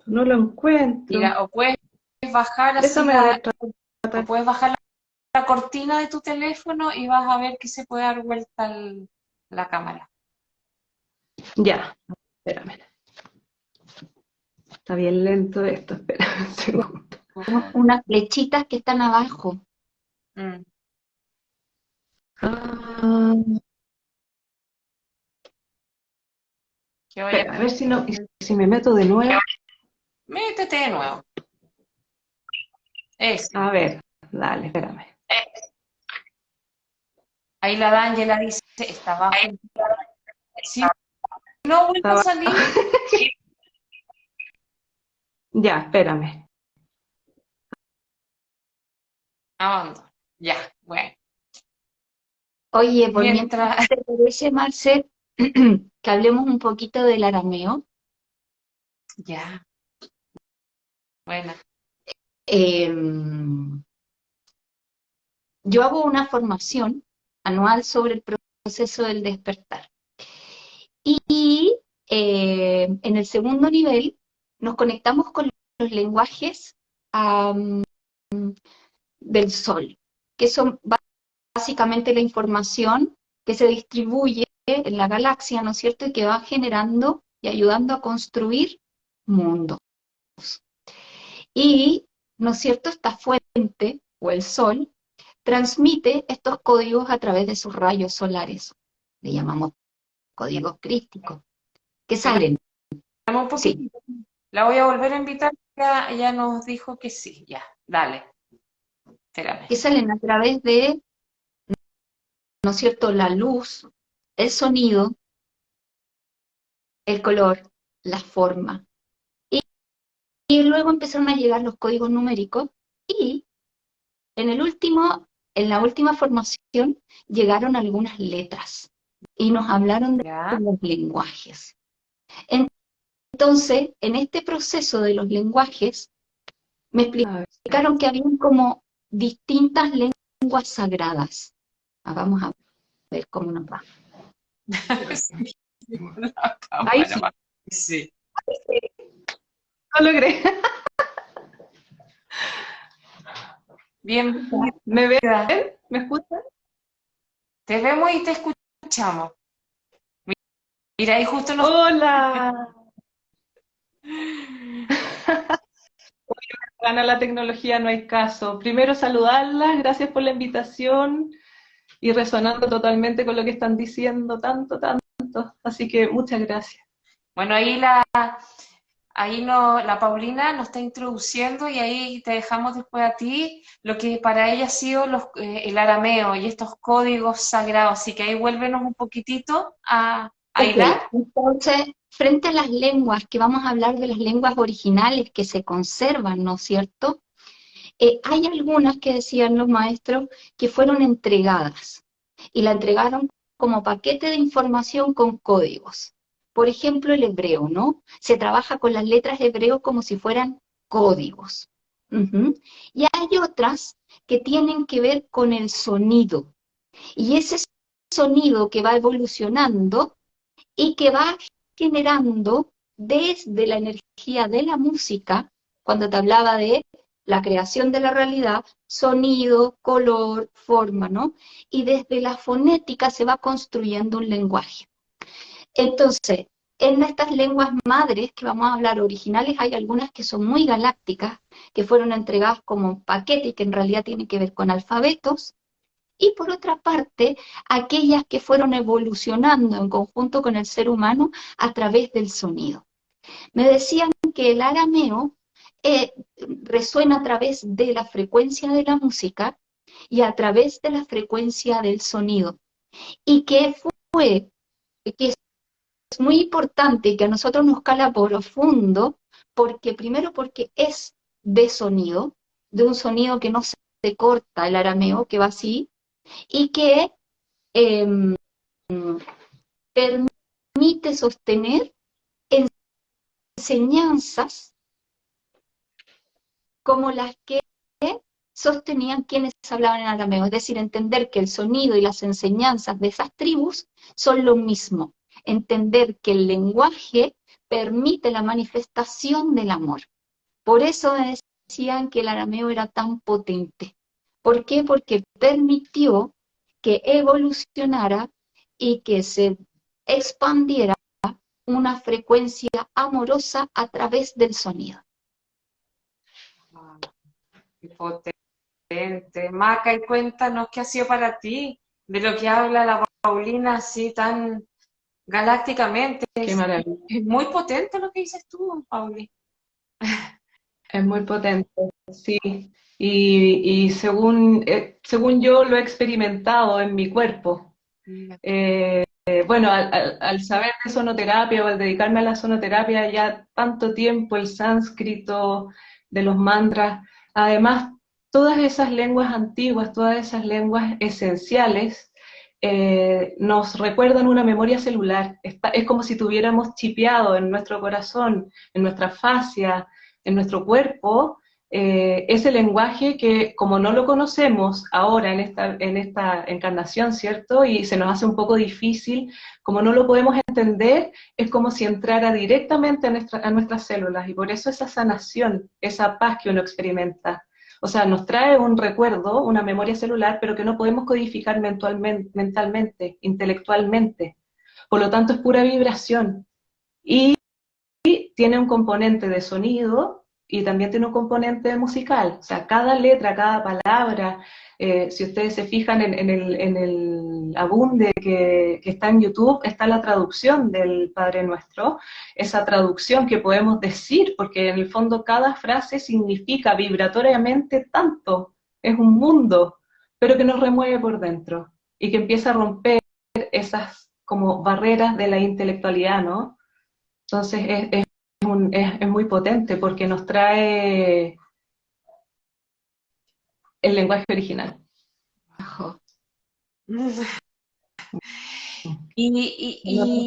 No lo encuentro. Mira, o puedes bajar así Déjame ver. o puedes bajar la cortina de tu teléfono y vas a ver que se puede dar vuelta la cámara. Ya, espérame. Está bien lento esto. Espera un segundo. Unas flechitas que están abajo. Mm. Ah, Que vaya. espera, a ver si, no, si me meto de nuevo. Métete de nuevo. Eso. A ver, dale, espérame. Ahí la Ángela dice, está abajo. Si no vuelve a Estaba- salir, Ya, espérame. abandono. Ya, bueno. Oye, por mientras Mientras, te parece, Marcel, que hablemos un poquito del arameo. ya, bueno. Eh, yo hago una formación anual sobre el proceso del despertar. Y en el segundo nivel nos conectamos con los lenguajes am, del Sol, que son básicamente la información que se distribuye en la galaxia, ¿no es cierto? Y que va generando y ayudando a construir mundos. Y, ¿no es cierto?, esta fuente, o el Sol, transmite estos códigos a través de sus rayos solares. Le llamamos códigos crísticos, que salen, Un sí, poquito. La voy a volver a invitar, ya nos dijo que sí, ya, dale, espérame. que salen a través de, ¿no es cierto?, la luz, el sonido, el color, la forma. Y luego empezaron a llegar los códigos numéricos y en la última formación llegaron algunas letras y nos hablaron de Ya, los lenguajes. Entonces, en este proceso de los lenguajes, me A ver. explicaron que habían como distintas lenguas sagradas. Vamos a ver cómo nos va. sí, la Ahí cámara sí. va. Sí. Lo logré. Bienvenida. ¿Me ven? ¿Me escuchan? Te vemos y te escuchamos. Mira, ahí justo nos... ¡Hola! Gana la tecnología, no hay caso. Primero saludarlas, gracias por la invitación y resonando totalmente con lo que están diciendo, tanto. Así que muchas gracias. Bueno, la Paulina nos está introduciendo y ahí te dejamos después a ti lo que para ella ha sido el arameo y estos códigos sagrados. Así que ahí vuélvenos un poquitito a Ok, hilar. entonces, frente a las lenguas, que vamos a hablar de las lenguas originales que se conservan, ¿no es cierto? Hay algunas que decían los maestros que fueron entregadas y la entregaron como paquete de información con códigos. Por ejemplo, el hebreo, ¿no? Se trabaja con las letras hebreo como si fueran códigos. Ujú. Y hay otras que tienen que ver con el sonido. Y ese sonido que va evolucionando y que va generando desde la energía de la música, cuando te hablaba de la creación de la realidad, sonido, color, forma, ¿no? Y desde la fonética se va construyendo un lenguaje. Entonces, en estas lenguas madres que vamos a hablar originales, hay algunas que son muy galácticas, que fueron entregadas como paquete y que en realidad tienen que ver con alfabetos, y por otra parte, aquellas que fueron evolucionando en conjunto con el ser humano a través del sonido. Me decían que el arameo resuena a través de la frecuencia de la música y a través de la frecuencia del sonido, y que es muy importante y que a nosotros nos cala profundo, porque primero porque es de sonido, de un sonido que no se corta el arameo, que va así, y que eh, permite sostener enseñanzas como las que sostenían quienes hablaban en arameo, es decir, entender que el sonido y las enseñanzas de esas tribus son lo mismo, entender que el lenguaje permite la manifestación del amor. Por eso me decían que el arameo era tan potente. ¿Por qué? Porque permitió que evolucionara y que se expandiera una frecuencia amorosa a través del sonido. Ah, qué potente. Maca, y cuéntanos qué ha sido para ti de lo que habla la Paulina así tan galácticamente. Qué maravilla. Es muy potente lo que dices tú, Pauli. Es muy potente, sí. Y según yo lo he experimentado en mi cuerpo. Bueno, al saber de sonoterapia o al dedicarme a la sonoterapia ya tanto tiempo, el sánscrito, de los mantras, además todas esas lenguas antiguas, todas esas lenguas esenciales, nos recuerdan una memoria celular. Es como si tuviéramos chipeado en nuestro corazón, en nuestra fascia, en nuestro cuerpo, ese lenguaje que como no lo conocemos ahora en esta encarnación, ¿cierto? Y se nos hace un poco difícil, como no lo podemos entender, es como si entrara directamente a nuestras células, y por eso esa sanación, esa paz que uno experimenta. O sea, nos trae un recuerdo, una memoria celular, pero que no podemos codificar mentalmente, intelectualmente. Por lo tanto, es pura vibración. Y tiene un componente de sonido y también tiene un componente musical. O sea, cada letra, cada palabra, si ustedes se fijan en el abunde que está en YouTube, está la traducción del Padre Nuestro, esa traducción que podemos decir, porque en el fondo cada frase significa vibratoriamente tanto, es un mundo, pero que nos remueve por dentro y que empieza a romper esas como barreras de la intelectualidad, ¿no? Entonces es muy potente porque nos trae el lenguaje original. Ojo. No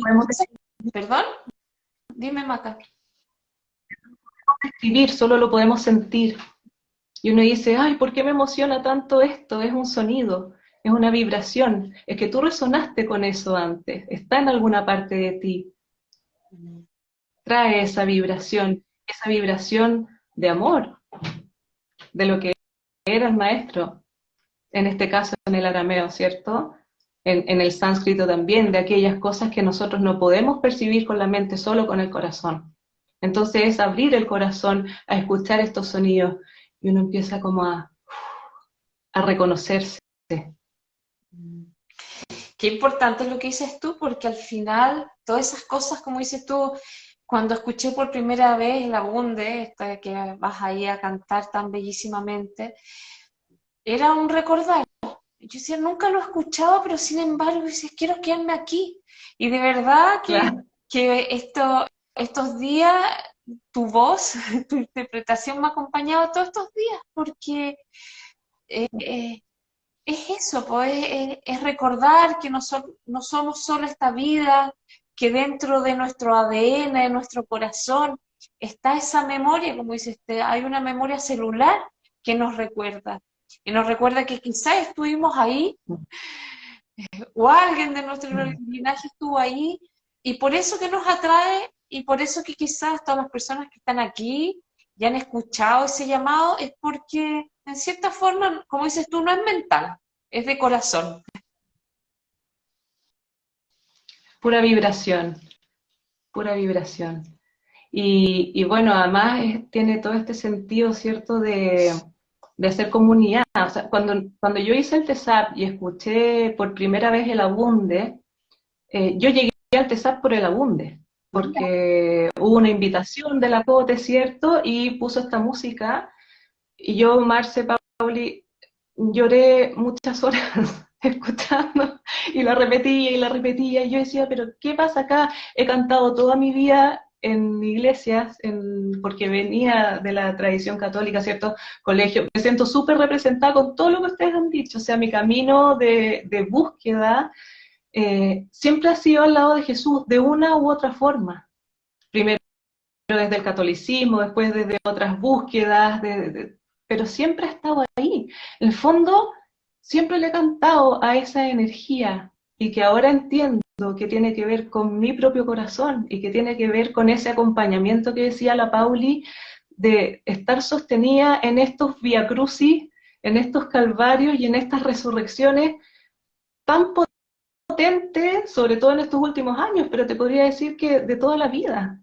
podemos ¿Perdón? Dime, Maca. escribir, solo lo podemos sentir. Y uno dice, ay, ¿por qué me emociona tanto esto? Es un sonido, es una vibración. Es que tú resonaste con eso antes, está en alguna parte de ti. Trae esa vibración de amor, de lo que era el maestro, en este caso en el arameo, ¿cierto? En el sánscrito también, de aquellas cosas que nosotros no podemos percibir con la mente, solo con el corazón. Entonces es abrir el corazón a escuchar estos sonidos y uno empieza como a reconocerse. Qué importante es lo que dices tú, porque al final todas esas cosas, como dices tú, cuando escuché por primera vez el abunde, esta que vas ahí a cantar tan bellísimamente, era un recordar. Yo decía, nunca lo he escuchado, pero sin embargo, dices, quiero quedarme aquí. Y de verdad Claro. que estos días, tu voz, tu interpretación me ha acompañado todos estos días, porque es eso, pues, es recordar que no somos solo esta vida, que dentro de nuestro ADN, de nuestro corazón, está esa memoria, como dices, hay una memoria celular que nos recuerda. Y nos recuerda que quizás estuvimos ahí, o alguien de nuestro linaje estuvo ahí, y por eso que nos atrae, y por eso que quizás todas las personas que están aquí y han escuchado ese llamado, es porque, en cierta forma, como dices tú, no es mental, es de corazón. Pura vibración, pura vibración. Y bueno, además tiene todo este sentido, ¿cierto?, de hacer comunidad. O sea, cuando yo hice el TESAP y escuché por primera vez el abunde, yo llegué al TESAP por el abunde, porque hubo una invitación de la COTE, ¿cierto?, y puso esta música, y yo, Marce, Pauli, lloré muchas horas escuchando, y la repetía, y yo decía, pero ¿qué pasa acá? He cantado toda mi vida en iglesias, porque venía de la tradición católica, ¿cierto? Colegio, me siento súper representada con todo lo que ustedes han dicho, o sea, mi camino de búsqueda siempre ha sido al lado de Jesús, de una u otra forma. Primero desde el catolicismo, después desde otras búsquedas, pero siempre ha estado ahí. En el fondo, siempre le he cantado a esa energía, y que ahora entiendo que tiene que ver con mi propio corazón y que tiene que ver con ese acompañamiento que decía la Pauli, de estar sostenida en estos via crucis, en estos calvarios y en estas resurrecciones tan potentes, sobre todo en estos últimos años, pero te podría decir que de toda la vida.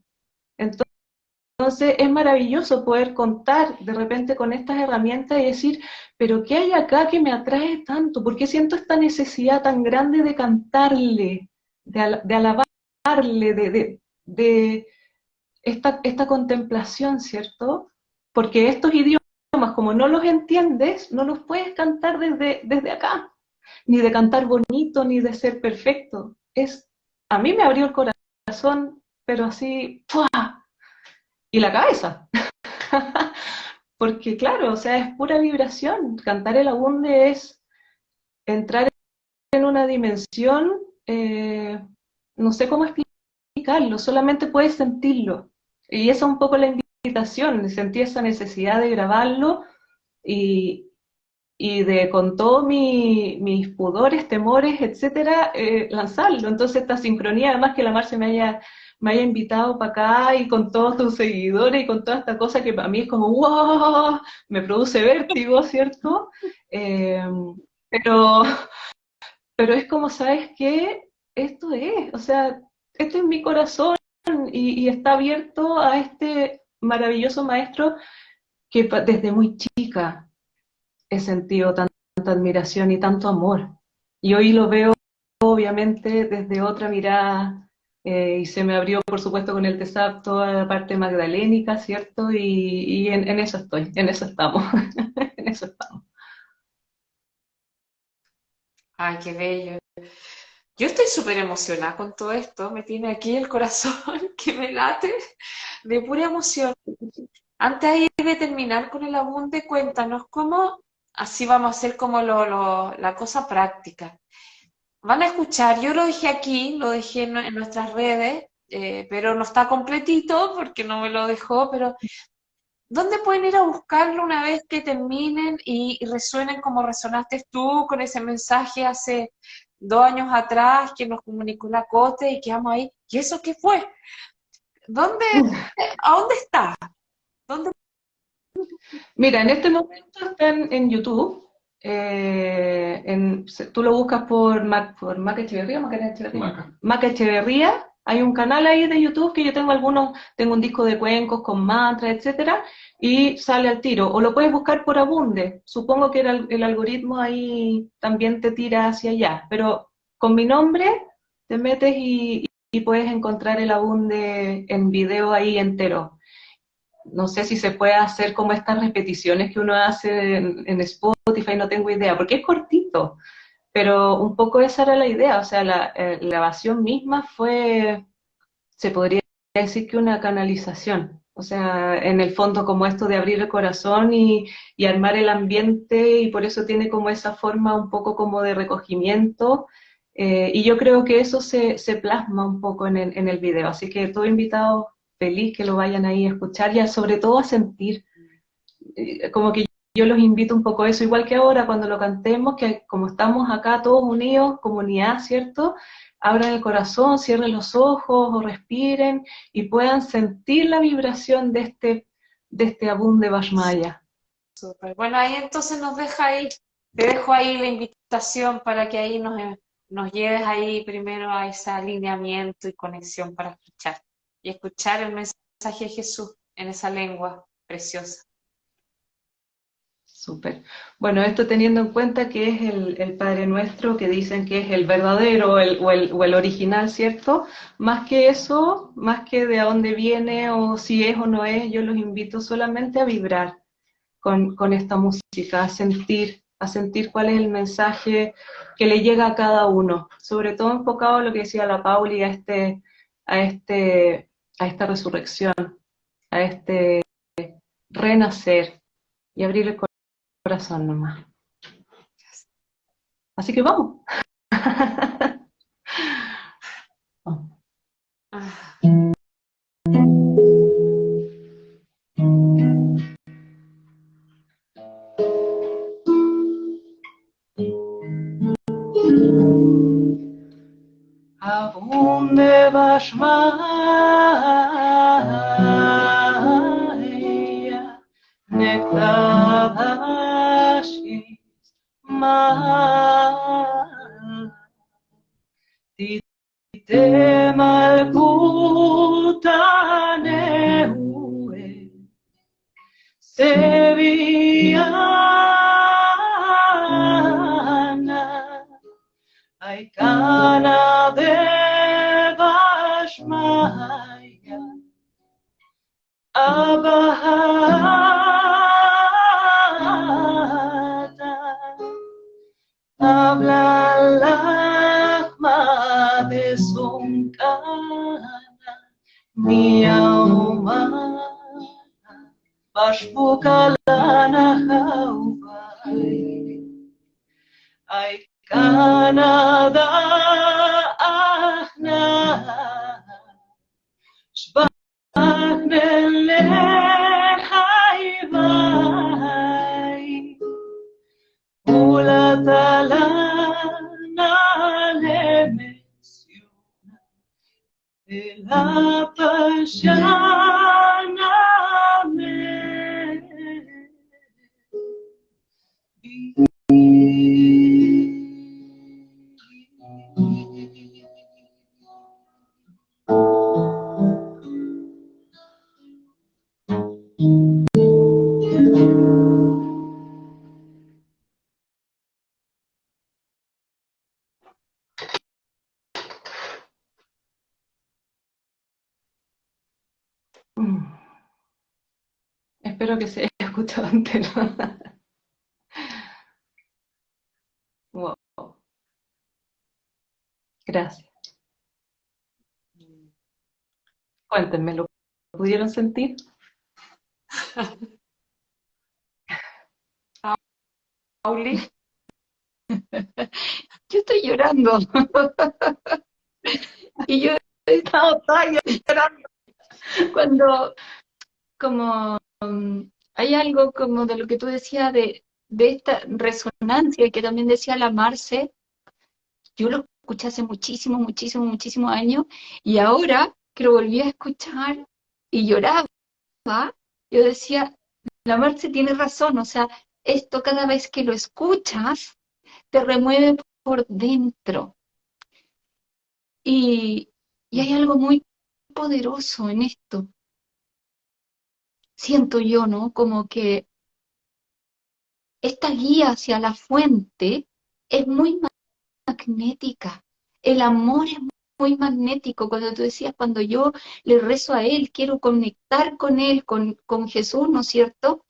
Entonces es maravilloso poder contar de repente con estas herramientas y decir, pero ¿qué hay acá que me atrae tanto? ¿Por qué siento esta necesidad tan grande de cantarle, de alabarle, de esta contemplación, ¿cierto? Porque estos idiomas, como no los entiendes, no los puedes cantar desde acá, ni de cantar bonito, ni de ser perfecto. A mí me abrió el corazón, pero así, ¡pua! Y la cabeza. Porque claro, o sea, es pura vibración. Cantar el abunde es entrar en una dimensión, no sé cómo explicarlo, solamente puedes sentirlo. Y esa es un poco la meditación, sentí esa necesidad de grabarlo y, y de con todos mis pudores, temores, etcétera, lanzarlo. Entonces esta sincronía, además que la Marce me haya invitado para acá y con todos tus seguidores y con toda esta cosa que para mí es como wow, me produce vértigo, ¿cierto? Eh, pero, pero es como, ¿sabes qué? Esto es, o sea, esto es mi corazón y está abierto a este maravilloso maestro que desde muy chica he sentido tanta admiración y tanto amor. Y hoy lo veo obviamente desde otra mirada, y se me abrió por supuesto con el TESAP toda la parte magdalénica, ¿cierto? Y en eso estoy, en eso estamos, en eso estamos. Ay, qué bello. Yo estoy súper emocionada con todo esto, me tiene aquí el corazón que me late de pura emoción. Antes ahí de terminar con el abunde, cuéntanos cómo, así vamos a hacer como la cosa práctica. Van a escuchar, yo lo dejé aquí, lo dejé en nuestras redes, pero no está completito porque no me lo dejó, pero ¿dónde pueden ir a buscarlo una vez que terminen y resuenen como resonaste tú con ese mensaje hace 2 años atrás que nos comunicó la Cote y quedamos ahí? ¿Y eso qué fue? ¿Dónde, a dónde está? ¿Dónde? Mira, en este momento está en YouTube. Tú lo buscas por Maca Echeverría, Macarena Echeverría. Maca Echeverría. Hay un canal ahí de YouTube que yo tengo tengo un disco de cuencos con mantras, etcétera, y sale al tiro. O lo puedes buscar por Abunde. Supongo que el algoritmo ahí también te tira hacia allá. Pero con mi nombre te metes y puedes encontrar el Abunde en video ahí entero. No sé si se puede hacer como estas repeticiones que uno hace en Spotify, no tengo idea, porque es cortito, pero un poco esa era la idea, o sea, la grabación misma se podría decir que una canalización, o sea, en el fondo como esto de abrir el corazón y armar el ambiente, y por eso tiene como esa forma un poco como de recogimiento, y yo creo que eso se plasma un poco en el video, así que todo invitado feliz que lo vayan ahí a escuchar y sobre todo a sentir, como que yo los invito un poco a eso, igual que ahora cuando lo cantemos, que como estamos acá todos unidos, comunidad, ¿cierto? Abran el corazón, cierren los ojos o respiren y puedan sentir la vibración de este Abunde Vajmaya. Súper. Bueno, ahí entonces te dejo ahí la invitación para que ahí nos lleves ahí primero a ese alineamiento y conexión para escuchar. Y escuchar el mensaje de Jesús en esa lengua preciosa. Súper. Bueno, esto teniendo en cuenta que es el Padre Nuestro, que dicen que es el verdadero o el original, ¿cierto? Más que eso, más que de a dónde viene o si es o no es, yo los invito solamente a vibrar con esta música, a sentir cuál es el mensaje que le llega a cada uno, sobre todo enfocado a lo que decía la Pauli, a esta resurrección, a este renacer y abrir el corazón nomás. Así que vamos. Abunde Vajmaya Nektadashis Tite Malkutanehue Seviana Aikana de Vajmaya Abahata Habla Lahma de Sunkana Miaumana Vashbukalana Hauvai Aikanada Ahna Shbachnele Espero que se haya escuchado entero. Wow. Gracias. Cuéntenme, ¿lo pudieron sentir? Pauli. Yo estoy llorando. Y yo he estado toda llorando. Cuando, como, hay algo como de lo que tú decías de esta resonancia que también decía la Marce, yo lo escuché hace muchísimos años, y ahora que lo volví a escuchar y lloraba, yo decía, la Marce tiene razón, o sea, esto cada vez que lo escuchas, te remueve por dentro. Y hay algo muy poderoso en esto, siento yo, ¿no? Como que esta guía hacia la fuente es muy magnética. El amor es muy magnético. Cuando tú decías, cuando yo le rezo a Él, quiero conectar con Él, con Jesús, ¿no es cierto?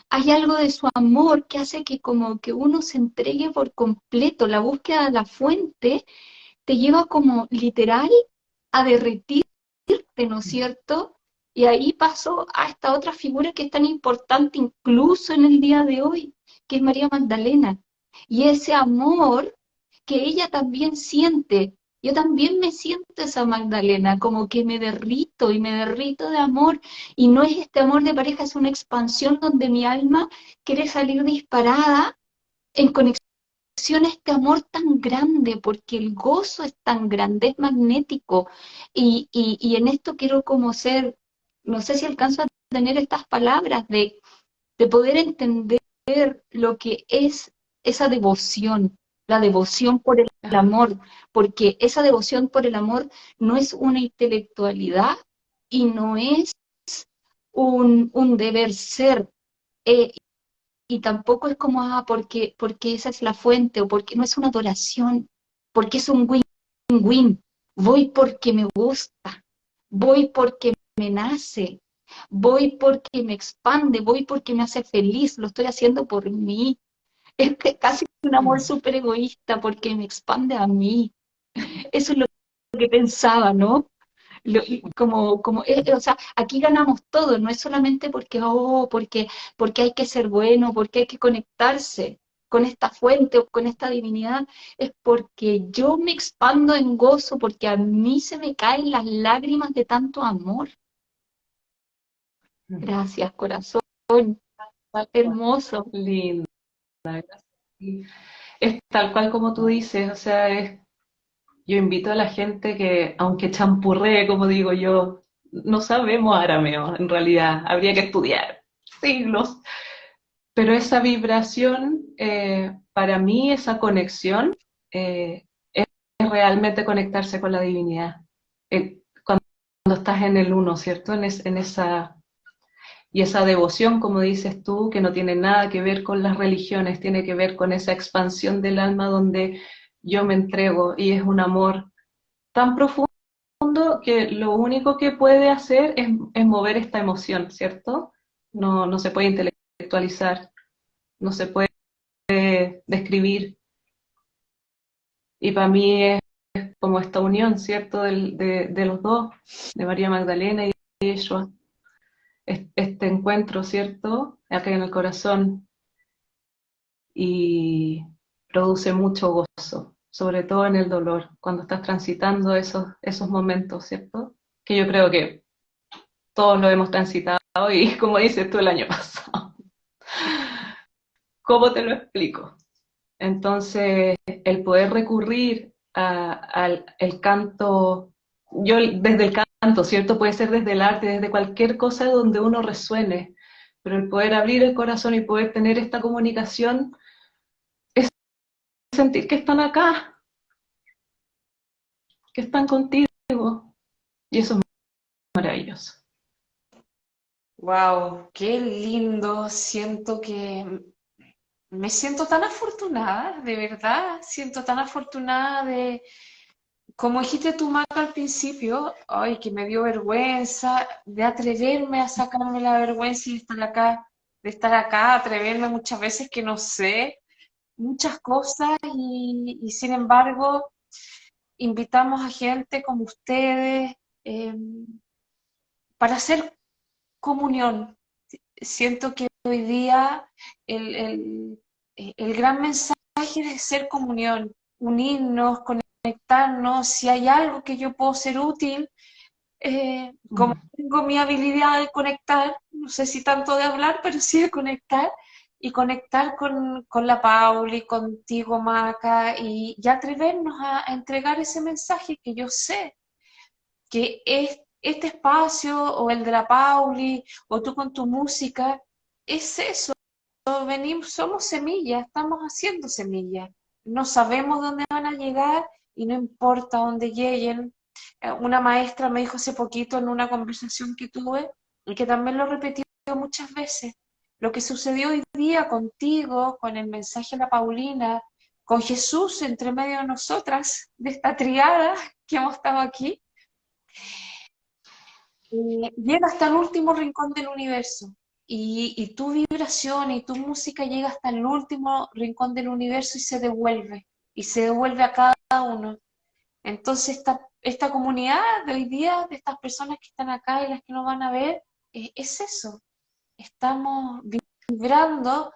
Hay algo de su amor que hace que como que uno se entregue por completo. La búsqueda de la fuente te lleva como literal a derretirte, ¿no es cierto? Y ahí paso a esta otra figura que es tan importante incluso en el día de hoy, que es María Magdalena. Y ese amor que ella también siente. Yo también me siento esa Magdalena, como que me derrito y me derrito de amor. Y no es este amor de pareja, es una expansión donde mi alma quiere salir disparada en conexión a este amor tan grande, porque el gozo es tan grande, es magnético. Y en esto quiero como ser, no sé si alcanzo a tener estas palabras de poder entender lo que es esa devoción, la devoción por el amor, porque esa devoción por el amor no es una intelectualidad y no es un deber ser, eh, y tampoco es como, porque esa es la fuente, o porque no es una adoración, porque es un win-win. Voy porque me gusta, voy porque me nace, voy porque me expande, voy porque me hace feliz, lo estoy haciendo por mí. Es que casi un amor súper egoísta porque me expande a mí. Eso es lo que pensaba, ¿no? O sea, aquí ganamos todo, no es solamente porque hay que ser bueno, porque hay que conectarse con esta fuente o con esta divinidad, es porque yo me expando en gozo, porque a mí se me caen las lágrimas de tanto amor. Gracias, corazón, hermoso. Linda, gracias. Es tal cual como tú dices, o sea, yo invito a la gente que, aunque champurree, como digo yo, no sabemos arameo, en realidad, habría que estudiar siglos, pero esa vibración, para mí, esa conexión, es realmente conectarse con la divinidad. Cuando estás en el uno, ¿cierto? En esa, y esa devoción, como dices tú, que no tiene nada que ver con las religiones, tiene que ver con esa expansión del alma donde yo me entrego y es un amor tan profundo que lo único que puede hacer es mover esta emoción, ¿cierto? No se puede intelectualizar, no se puede describir. Y para mí es como esta unión, ¿cierto? De los dos, de María Magdalena y de Yeshua. Este encuentro, ¿cierto? Acá en el corazón y produce mucho gozo, sobre todo en el dolor, cuando estás transitando esos momentos, ¿cierto? Que yo creo que todos lo hemos transitado y como dices tú el año pasado. ¿Cómo te lo explico? Entonces, el poder recurrir al el canto yo desde el canto, ¿cierto? Puede ser desde el arte, desde cualquier cosa donde uno resuene, pero el poder abrir el corazón y poder tener esta comunicación es sentir que están acá, que están contigo, y eso es maravilloso. Wow, qué lindo. Siento que me siento tan afortunada, de verdad. Siento tan afortunada de, como dijiste tú, Maca, al principio, ay, que me dio vergüenza, de atreverme a sacarme la vergüenza y de estar acá, atreverme muchas veces que no sé muchas cosas y sin embargo invitamos a gente como ustedes eh, para hacer comunión. Siento que hoy día el, el, el gran mensaje es ser comunión, unirnos, conectarnos. Si hay algo que yo puedo ser útil, como tengo mi habilidad de conectar, no sé si tanto de hablar, pero sí de conectar, y conectar con la Pauli, contigo, Maca, y atrevernos a entregar ese mensaje que yo sé que es este espacio o el de la Pauli o tú con tu música, es eso, venimos, somos semillas, estamos haciendo semillas, no sabemos dónde van a llegar y no importa dónde lleguen. Una maestra me dijo hace poquito en una conversación que tuve y que también lo repetí muchas veces, lo que sucedió hoy día contigo, con el mensaje de la Paulina, con Jesús entre medio de nosotras, de esta triada que hemos estado aquí, llega hasta el último rincón del universo y tu vibración y tu música llega hasta el último rincón del universo y se devuelve a cada uno. Entonces esta comunidad de hoy día, de estas personas que están acá y las que nos van a ver, es eso, estamos vibrando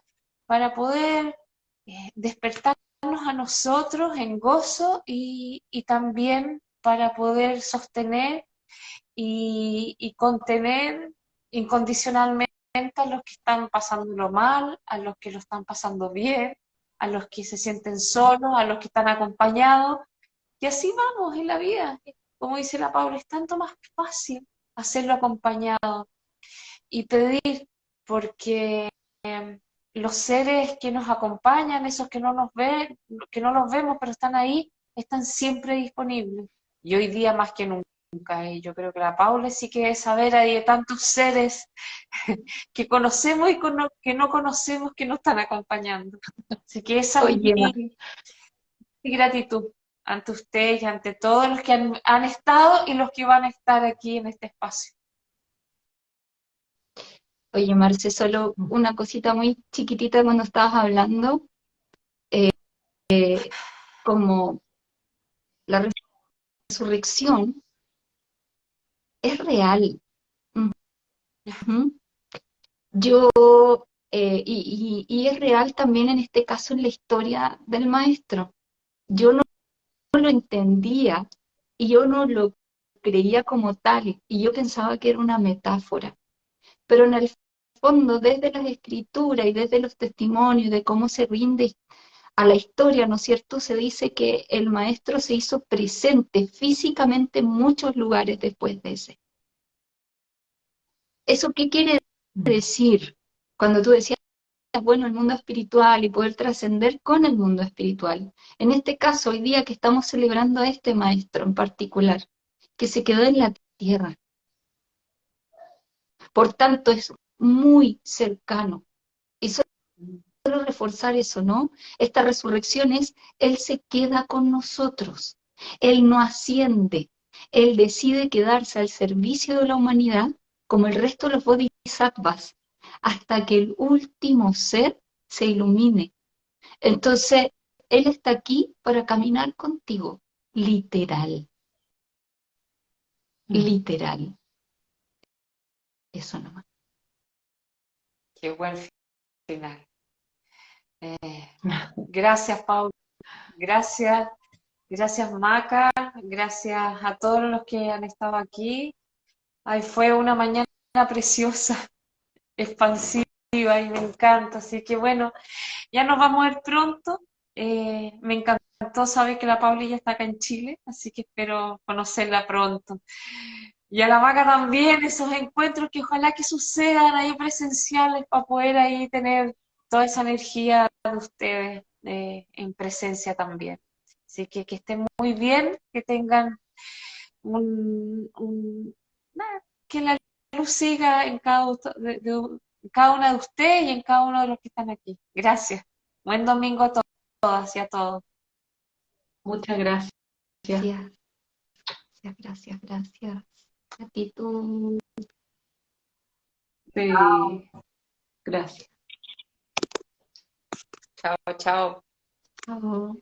para poder despertarnos a nosotros en gozo y también para poder sostener y contener incondicionalmente a los que están pasándolo mal, a los que lo están pasando bien, a los que se sienten solos, a los que están acompañados. Y así vamos en la vida. Como dice la Paula, es tanto más fácil hacerlo acompañado y pedir, porque los seres que nos acompañan, esos que no nos ven, que no los vemos, pero están ahí, están siempre disponibles. Y hoy día más que nunca. Y yo creo que la Paula sí que es saber hay de tantos seres que conocemos que no conocemos que nos están acompañando. Así que esa es Oye, mi gratitud ante ustedes y ante todos los que han estado y los que van a estar aquí en este espacio. oye, Marce, solo una cosita muy chiquitita cuando estabas hablando, como la resurrección es real. Ujú. Yo, y es real también en este caso en la historia del maestro. Yo no lo entendía y yo no lo creía como tal y yo pensaba que era una metáfora. Pero en el fondo, desde las escrituras y desde los testimonios de cómo se rinde a la historia, ¿no es cierto? Se dice que el maestro se hizo presente físicamente en muchos lugares después de ese. ¿Eso qué quiere decir? Cuando tú decías, bueno, el mundo espiritual y poder trascender con el mundo espiritual. En este caso, hoy día que estamos celebrando a este maestro en particular, que se quedó en la tierra. Por tanto, es muy cercano. Y solo reforzar eso, ¿no? Esta resurrección es, Él se queda con nosotros. Él no asciende. Él decide quedarse al servicio de la humanidad, como el resto de los bodhisattvas, hasta que el último ser se ilumine. Entonces, Él está aquí para caminar contigo, literal, literal. Eso nomás. Qué buen final. Gracias, Paula. Gracias, gracias, Maca. Gracias a todos los que han estado aquí. Ay, fue una mañana preciosa, expansiva y me encanta. Así que bueno, ya nos vamos a ver pronto. Me encantó encantó saber que la Pauli ya está acá en Chile, así que espero conocerla pronto. Y a la Maca también, esos encuentros que ojalá que sucedan ahí presenciales para poder ahí tener toda esa energía de ustedes en presencia también. Así que estén muy bien, que tengan nada, que la luz siga en cada una de ustedes y en cada uno de los que están aquí. Gracias. Buen domingo a todas y a todos. Muchas gracias. Gracias, gracias, gracias. A ti tú. Sí, gracias. Chao, chao. Chao.